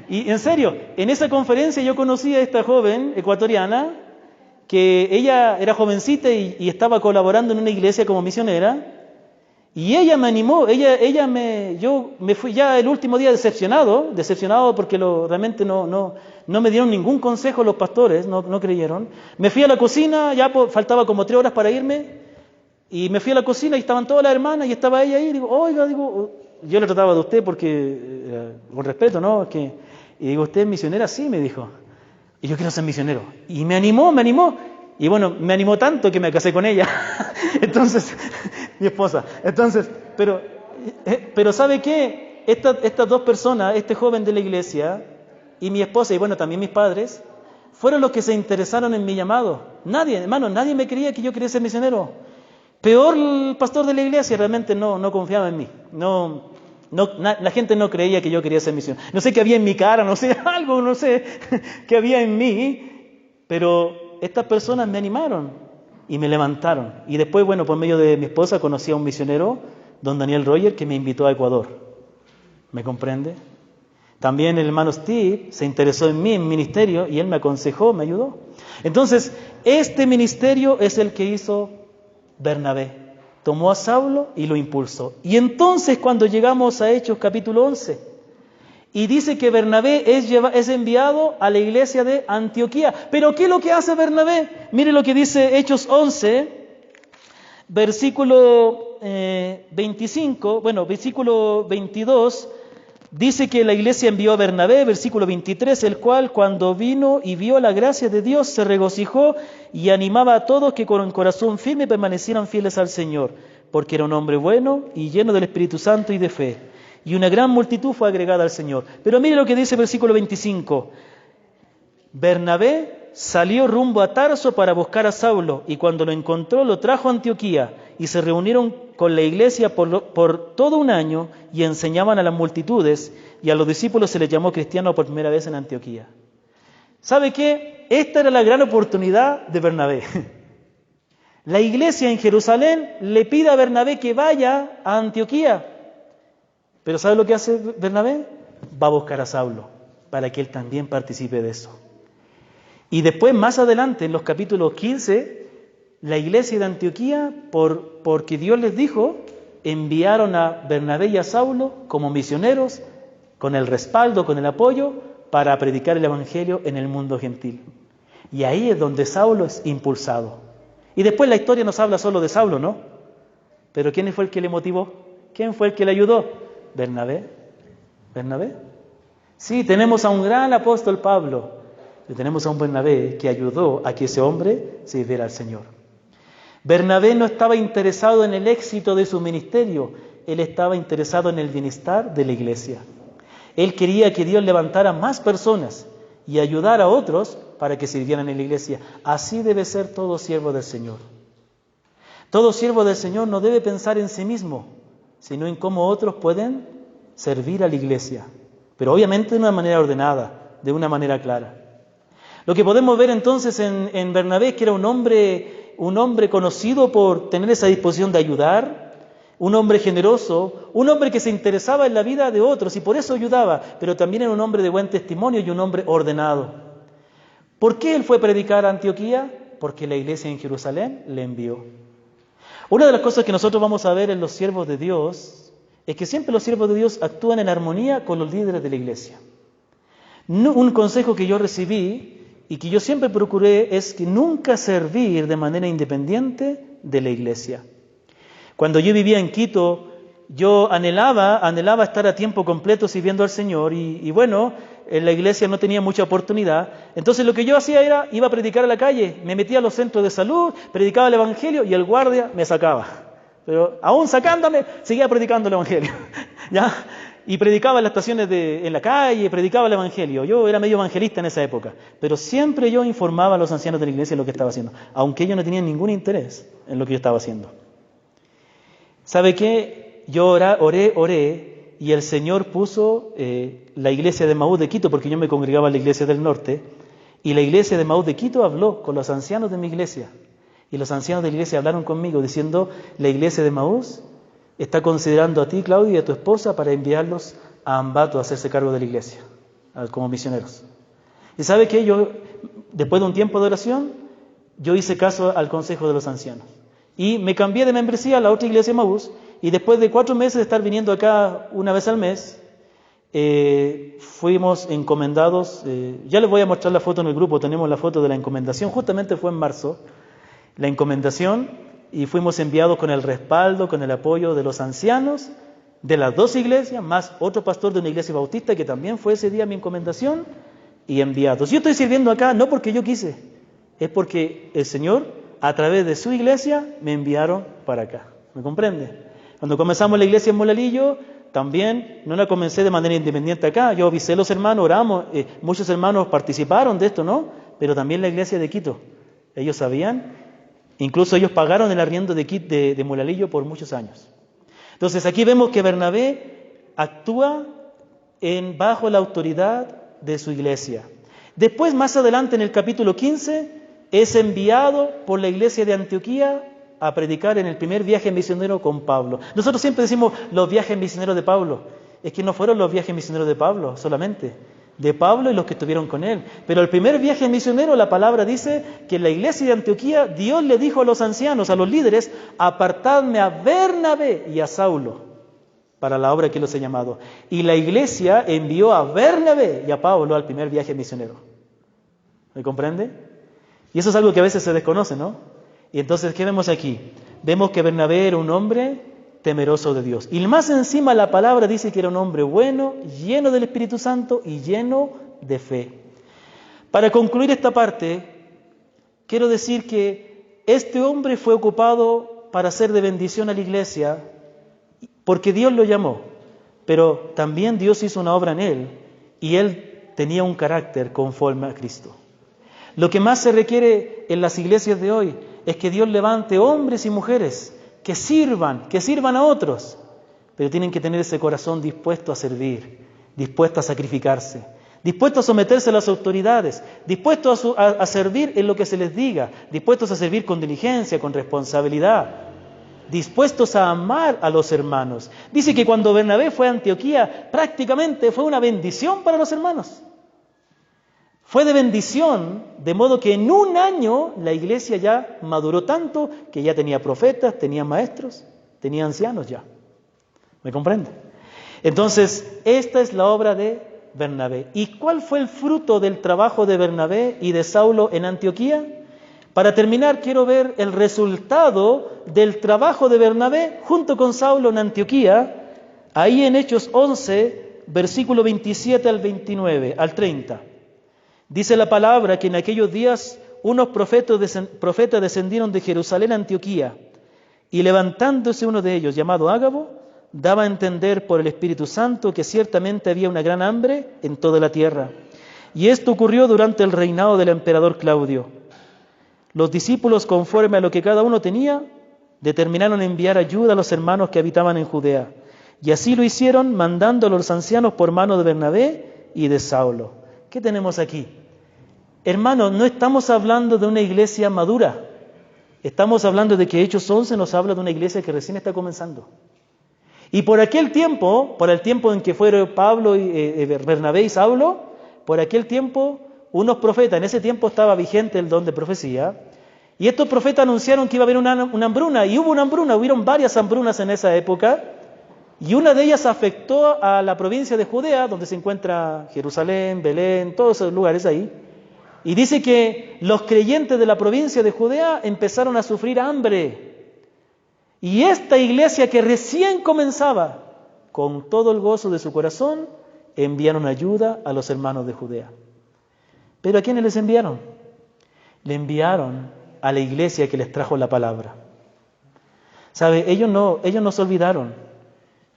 Y en serio, en esa conferencia yo conocí a esta joven ecuatoriana, que ella era jovencita y estaba colaborando en una iglesia como misionera, y ella me animó. Yo me fui ya el último día decepcionado porque realmente no me dieron ningún consejo los pastores, no creyeron. Me fui a la cocina, faltaba como 3 horas para irme, y me fui a la cocina y estaban todas las hermanas y estaba ella ahí, y digo: oiga, yo le trataba de usted porque, con respeto, ¿no? Y digo: ¿usted es misionera? Sí, me dijo. Y yo quiero ser misionero. Y me animó. Y bueno, me animó tanto que me casé con ella. Entonces, mi esposa. Entonces, pero Pero ¿sabe qué? Estas dos personas, este joven de la iglesia y mi esposa, y bueno, también mis padres, fueron los que se interesaron en mi llamado. Nadie, hermano, nadie me creía que yo quería ser misionero. Peor el pastor de la iglesia, realmente no confiaba en mí. La gente no creía que yo quería ser misionero. No sé qué había en mi cara, no sé, algo, no sé qué había en mí, pero estas personas me animaron y me levantaron. Y después, bueno, por medio de mi esposa conocí a un misionero, don Daniel Roger, que me invitó a Ecuador. ¿Me comprende? También el hermano Steve se interesó en mí, en mi ministerio, y él me aconsejó, me ayudó. Entonces, este ministerio es el que hizo Bernabé. Tomó a Saulo y lo impulsó. Y entonces, cuando llegamos a Hechos capítulo 11, y dice que Bernabé es enviado a la iglesia de Antioquía. ¿Pero qué es lo que hace Bernabé? Mire lo que dice Hechos 11, versículo 25, versículo 22, dice que la iglesia envió a Bernabé, versículo 23, el cual cuando vino y vio la gracia de Dios se regocijó y animaba a todos que con corazón firme permanecieran fieles al Señor, porque era un hombre bueno y lleno del Espíritu Santo y de fe. Y una gran multitud fue agregada al Señor. Pero mire lo que dice el versículo 25. Bernabé salió rumbo a Tarso para buscar a Saulo, y cuando lo encontró lo trajo a Antioquía, y se reunieron con la iglesia por todo un año, y enseñaban a las multitudes, y a los discípulos se les llamó cristianos por primera vez en Antioquía. ¿Sabe qué? Esta era la gran oportunidad de Bernabé. La iglesia en Jerusalén le pide a Bernabé que vaya a Antioquía. Pero ¿sabe lo que hace Bernabé? Va a buscar a Saulo, para que él también participe de eso. Y después, más adelante, en los capítulos 15, la iglesia de Antioquía, porque Dios les dijo, enviaron a Bernabé y a Saulo como misioneros, con el respaldo, con el apoyo, para predicar el evangelio en el mundo gentil. Y ahí es donde Saulo es impulsado. Y después la historia nos habla solo de Saulo, ¿no? Pero ¿quién fue el que le motivó? ¿Quién fue el que le ayudó? Bernabé. ¿Bernabé? Sí, tenemos a un gran apóstol Pablo. Y tenemos a un Bernabé que ayudó a que ese hombre sirviera al Señor. Bernabé no estaba interesado en el éxito de su ministerio, él estaba interesado en el bienestar de la iglesia. Él quería que Dios levantara más personas y ayudara a otros para que sirvieran en la iglesia. Así debe ser todo siervo del Señor. Todo siervo del Señor no debe pensar en sí mismo, sino en cómo otros pueden servir a la iglesia. Pero obviamente de una manera ordenada, de una manera clara. Lo que podemos ver entonces en Bernabé, que era un hombre conocido por tener esa disposición de ayudar, un hombre generoso, un hombre que se interesaba en la vida de otros y por eso ayudaba, pero también era un hombre de buen testimonio y un hombre ordenado. ¿Por qué él fue a predicar a Antioquía? Porque la iglesia en Jerusalén le envió. Una de las cosas que nosotros vamos a ver en los siervos de Dios es que siempre los siervos de Dios actúan en armonía con los líderes de la iglesia. Un consejo que yo recibí y que yo siempre procuré es que nunca servir de manera independiente de la iglesia. Cuando yo vivía en Quito, yo anhelaba estar a tiempo completo sirviendo al Señor y bueno, en la iglesia no tenía mucha oportunidad. Entonces lo que yo hacía era, iba a predicar a la calle, me metía a los centros de salud, predicaba el evangelio y el guardia me sacaba. Pero aún sacándome, seguía predicando el evangelio. ¿Ya? Y predicaba en las estaciones en la calle, predicaba el evangelio. Yo era medio evangelista en esa época, pero siempre yo informaba a los ancianos de la iglesia de lo que estaba haciendo, aunque ellos no tenían ningún interés en lo que yo estaba haciendo. ¿Sabe qué? Yo oré, y el Señor puso la iglesia de Maús de Quito, porque yo me congregaba en la iglesia del norte, y la iglesia de Maús de Quito habló con los ancianos de mi iglesia, y los ancianos de la iglesia hablaron conmigo diciendo, la iglesia de Maús está considerando a ti, Claudia, y a tu esposa para enviarlos a Ambato a hacerse cargo de la iglesia, como misioneros. ¿Y sabe qué? Yo, después de un tiempo de oración, yo hice caso al consejo de los ancianos. Y me cambié de membresía a la otra iglesia de Maús, y después de 4 meses de estar viniendo acá una vez al mes, fuimos encomendados, ya les voy a mostrar la foto en el grupo, tenemos la foto de la encomendación, justamente fue en marzo, la encomendación, y fuimos enviados con el respaldo, con el apoyo de los ancianos de las 2 iglesias, más otro pastor de una iglesia bautista que también fue ese día mi encomendación, y enviados. Yo estoy sirviendo acá no porque yo quise, es porque el Señor, a través de su iglesia, me enviaron para acá. ¿Me comprende? Cuando comenzamos la iglesia en Molalillo, también no la comencé de manera independiente acá. Yo avisé a los hermanos, oramos, muchos hermanos participaron de esto, ¿no? Pero también la iglesia de Quito. Ellos sabían, incluso ellos pagaron el arriendo de Molalillo por muchos años. Entonces aquí vemos que Bernabé actúa bajo la autoridad de su iglesia. Después, más adelante en el capítulo 15, es enviado por la iglesia de Antioquía a predicar en el primer viaje misionero con Pablo. Nosotros siempre decimos los viajes misioneros de Pablo. Es que no fueron los viajes misioneros de Pablo solamente, de Pablo y los que estuvieron con él. Pero el primer viaje misionero, la palabra dice que en la iglesia de Antioquía Dios le dijo a los ancianos, a los líderes, apartadme a Bernabé y a Saulo para la obra que los he llamado. Y la iglesia envió a Bernabé y a Pablo al primer viaje misionero. ¿Me comprende? Y eso es algo que a veces se desconoce, ¿no? Y entonces, ¿qué vemos aquí? Vemos que Bernabé era un hombre temeroso de Dios. Y más encima la palabra dice que era un hombre bueno, lleno del Espíritu Santo y lleno de fe. Para concluir esta parte, quiero decir que este hombre fue ocupado para ser de bendición a la iglesia porque Dios lo llamó, pero también Dios hizo una obra en él y él tenía un carácter conforme a Cristo. Lo que más se requiere en las iglesias de hoy es que Dios levante hombres y mujeres que sirvan a otros, pero tienen que tener ese corazón dispuesto a servir, dispuesto a sacrificarse, dispuesto a someterse a las autoridades, dispuesto a servir en lo que se les diga, dispuestos a servir con diligencia, con responsabilidad, dispuestos a amar a los hermanos. Dice que cuando Bernabé fue a Antioquía, prácticamente fue una bendición para los hermanos. Fue de bendición, de modo que en un año la iglesia ya maduró tanto que ya tenía profetas, tenía maestros, tenía ancianos ya. ¿Me comprende? Entonces, esta es la obra de Bernabé. ¿Y cuál fue el fruto del trabajo de Bernabé y de Saulo en Antioquía? Para terminar, quiero ver el resultado del trabajo de Bernabé junto con Saulo en Antioquía, ahí en Hechos 11, versículo 27 al 29, al 30. Dice la palabra que en aquellos días unos profetas descendieron de Jerusalén a Antioquía, y levantándose uno de ellos, llamado Ágabo, daba a entender por el Espíritu Santo que ciertamente había una gran hambre en toda la tierra. Y esto ocurrió durante el reinado del emperador Claudio. Los discípulos, conforme a lo que cada uno tenía, determinaron enviar ayuda a los hermanos que habitaban en Judea. Y así lo hicieron, mandando a los ancianos por mano de Bernabé y de Saulo. ¿Qué tenemos aquí? Hermanos, no estamos hablando de una iglesia madura. Estamos hablando de que Hechos 11 nos habla de una iglesia que recién está comenzando. Y por aquel tiempo, por el tiempo en que fueron Pablo, Bernabé y Saulo, por aquel tiempo, unos profetas, en ese tiempo estaba vigente el don de profecía, y estos profetas anunciaron que iba a haber una hambruna, y hubo una hambruna, hubieron varias hambrunas en esa época, y una de ellas afectó a la provincia de Judea, donde se encuentra Jerusalén, Belén, todos esos lugares ahí. Y dice que los creyentes de la provincia de Judea empezaron a sufrir hambre. Y esta iglesia que recién comenzaba, con todo el gozo de su corazón, enviaron ayuda a los hermanos de Judea. ¿Pero a quiénes les enviaron? Le enviaron a la iglesia que les trajo la palabra. ¿Sabe? Ellos no se olvidaron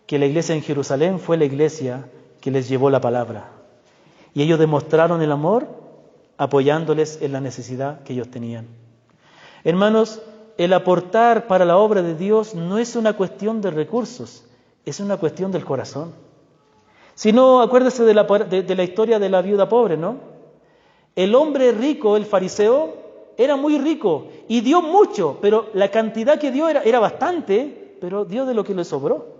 que la iglesia en Jerusalén fue la iglesia que les llevó la palabra. Y ellos demostraron el amor apoyándoles en la necesidad que ellos tenían. Hermanos, el aportar para la obra de Dios no es una cuestión de recursos, es una cuestión del corazón. Si no, acuérdese de la historia de la viuda pobre, ¿no? El hombre rico, el fariseo, era muy rico y dio mucho, pero la cantidad que dio era bastante, pero dio de lo que le sobró.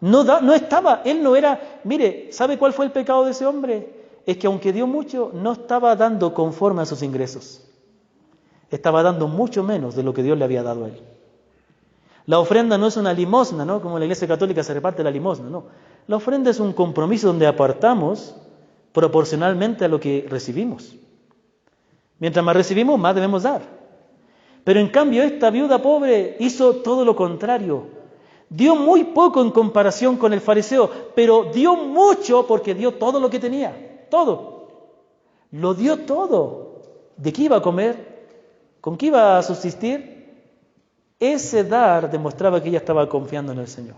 No estaba, él no era, mire, ¿sabe cuál fue el pecado de ese hombre? Es que aunque dio mucho, no estaba dando conforme a sus ingresos. Estaba dando mucho menos de lo que Dios le había dado a él. La ofrenda no es una limosna, ¿no? Como en la Iglesia Católica se reparte la limosna, no. La ofrenda es un compromiso donde apartamos proporcionalmente a lo que recibimos. Mientras más recibimos, más debemos dar. Pero en cambio, esta viuda pobre hizo todo lo contrario. Dio muy poco en comparación con el fariseo, pero dio mucho porque dio todo lo que tenía. Todo. Lo dio todo. ¿De qué iba a comer? ¿Con qué iba a subsistir? Ese dar demostraba que ella estaba confiando en el Señor.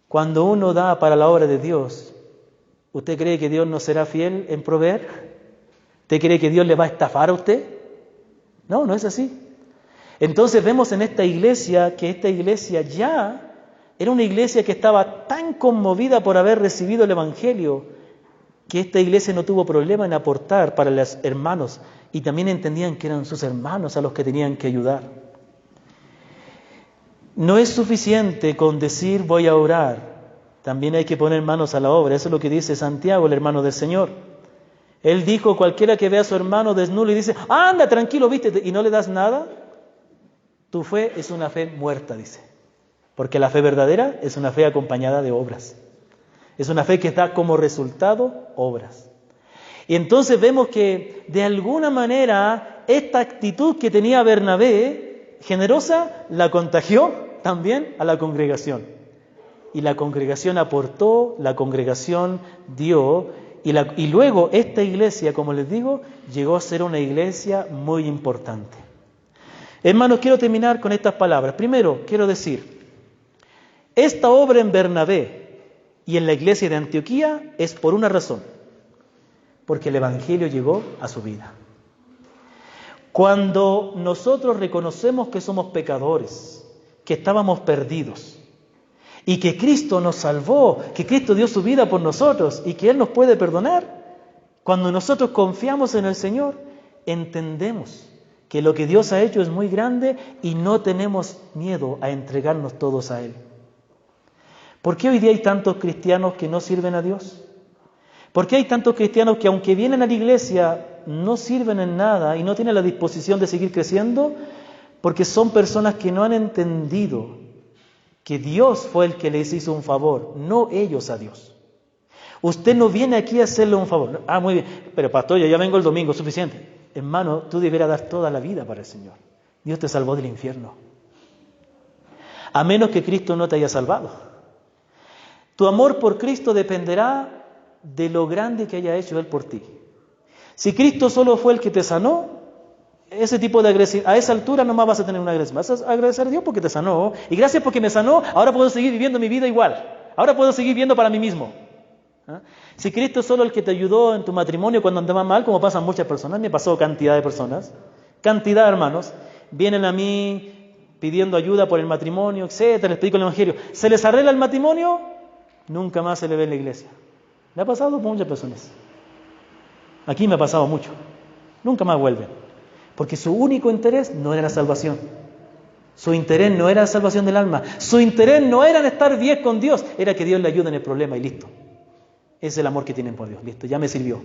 Cuando uno da para la obra de Dios, ¿usted cree que Dios no será fiel en proveer? ¿Usted cree que Dios le va a estafar a usted? No, no es así. Entonces vemos en esta iglesia que esta iglesia ya era una iglesia que estaba tan conmovida por haber recibido el Evangelio que esta iglesia no tuvo problema en aportar para los hermanos y también entendían que eran sus hermanos a los que tenían que ayudar. No es suficiente con decir voy a orar, también hay que poner manos a la obra. Eso es lo que dice Santiago, el hermano del Señor. Él dijo, cualquiera que vea a su hermano desnudo y dice, anda tranquilo, vístete, y no le das nada, tu fe es una fe muerta, dice. Porque la fe verdadera es una fe acompañada de obras. Es una fe que da como resultado obras. Y entonces vemos que de alguna manera esta actitud que tenía Bernabé, generosa, la contagió también a la congregación. Y la congregación aportó, la congregación dio, y luego esta iglesia, como les digo, llegó a ser una iglesia muy importante. Hermanos, quiero terminar con estas palabras. Primero, quiero decir, esta obra en Bernabé y en la iglesia de Antioquía es por una razón, porque el Evangelio llegó a su vida. Cuando nosotros reconocemos que somos pecadores, que estábamos perdidos, y que Cristo nos salvó, que Cristo dio su vida por nosotros y que Él nos puede perdonar, cuando nosotros confiamos en el Señor, entendemos que lo que Dios ha hecho es muy grande y no tenemos miedo a entregarnos todos a Él. ¿Por qué hoy día hay tantos cristianos que no sirven a Dios? ¿Por qué hay tantos cristianos que aunque vienen a la iglesia no sirven en nada y no tienen la disposición de seguir creciendo? Porque son personas que no han entendido que Dios fue el que les hizo un favor, no ellos a Dios. Usted no viene aquí a hacerle un favor. Ah, muy bien, pero pastor, yo ya vengo el domingo, suficiente. Hermano, tú deberás dar toda la vida para el Señor. Dios te salvó del infierno. A menos que Cristo no te haya salvado. Tu amor por Cristo dependerá de lo grande que haya hecho Él por ti. Si Cristo solo fue el que te sanó, ese tipo de agresividad, a esa altura nomás vas a tener una agresión. Vas a agradecer a Dios porque te sanó. Y gracias porque me sanó, ahora puedo seguir viviendo mi vida igual. Ahora puedo seguir viviendo para mí mismo. ¿Ah? Si Cristo es solo el que te ayudó en tu matrimonio cuando andabas mal, como pasan muchas personas, me pasó cantidad de personas, cantidad de hermanos, vienen a mí pidiendo ayuda por el matrimonio, etcétera, les predico el Evangelio. ¿Se les arregla el matrimonio? Nunca más se le ve en la iglesia. Me ha pasado con muchas personas. Aquí me ha pasado mucho. Nunca más vuelven. Porque su único interés no era la salvación. Su interés no era la salvación del alma. Su interés no era en estar bien con Dios. Era que Dios le ayude en el problema y listo. Ese es el amor que tienen por Dios. Listo, ya me sirvió.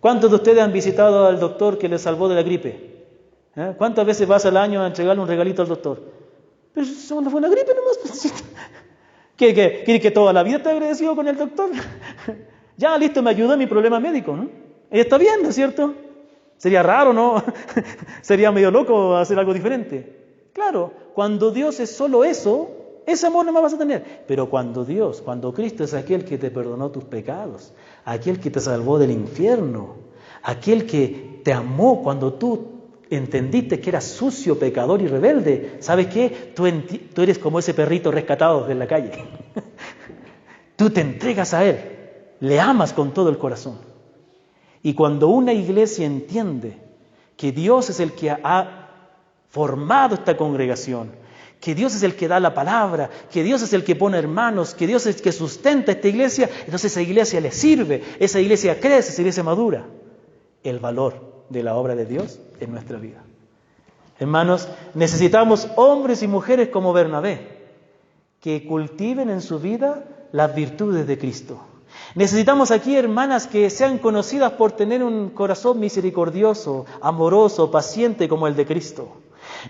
¿Cuántos de ustedes han visitado al doctor que les salvó de la gripe? ¿Cuántas veces vas al año a entregarle un regalito al doctor? Pero solo fue una gripe nomás. ¿Quiere que toda la vida esté agradecido con el doctor? Ya, listo, me ayudó en mi problema médico, ¿no? Y está bien, ¿no es cierto? Sería raro, ¿no? Sería medio loco hacer algo diferente. Claro, cuando Dios es solo eso, ese amor no más vas a tener. Pero cuando Cristo es aquel que te perdonó tus pecados, aquel que te salvó del infierno, aquel que te amó cuando tú entendiste que eras sucio, pecador y rebelde, ¿sabes qué? Tú eres como ese perrito rescatado de la calle. Tú te entregas a Él, le amas con todo el corazón. Y cuando una iglesia entiende que Dios es el que ha formado esta congregación, que Dios es el que da la palabra, que Dios es el que pone hermanos, que Dios es el que sustenta esta iglesia, entonces esa iglesia le sirve, esa iglesia crece, esa iglesia madura. El valor de la obra de Dios en nuestra vida. Hermanos, necesitamos hombres y mujeres como Bernabé, que cultiven en su vida las virtudes de Cristo. Necesitamos aquí hermanas que sean conocidas por tener un corazón misericordioso, amoroso, paciente como el de Cristo.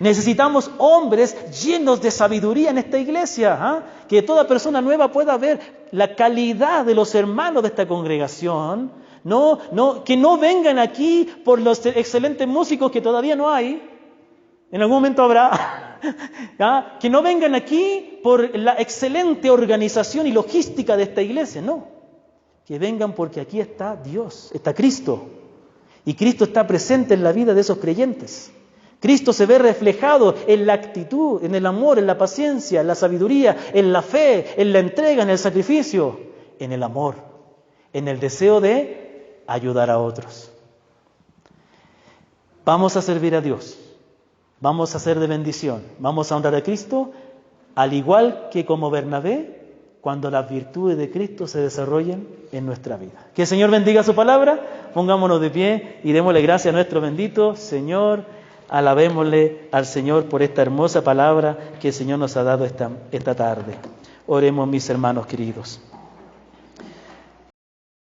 Necesitamos hombres llenos de sabiduría en esta iglesia, que toda persona nueva pueda ver la calidad de los hermanos de esta congregación. Que no vengan aquí por los excelentes músicos que todavía no hay, en algún momento habrá, que no vengan aquí por la excelente organización y logística de esta iglesia, no. Que vengan porque aquí está Dios, está Cristo. Y Cristo está presente en la vida de esos creyentes. Cristo se ve reflejado en la actitud, en el amor, en la paciencia, en la sabiduría, en la fe, en la entrega, en el sacrificio, en el amor, en el deseo de ayudar a otros. Vamos a servir a Dios, vamos a ser de bendición, vamos a honrar a Cristo, al igual que como Bernabé, cuando las virtudes de Cristo se desarrollen en nuestra vida. Que el Señor bendiga su palabra, pongámonos de pie y démosle gracias a nuestro bendito Señor, alabémosle al Señor por esta hermosa palabra que el Señor nos ha dado esta tarde. Oremos, mis hermanos queridos.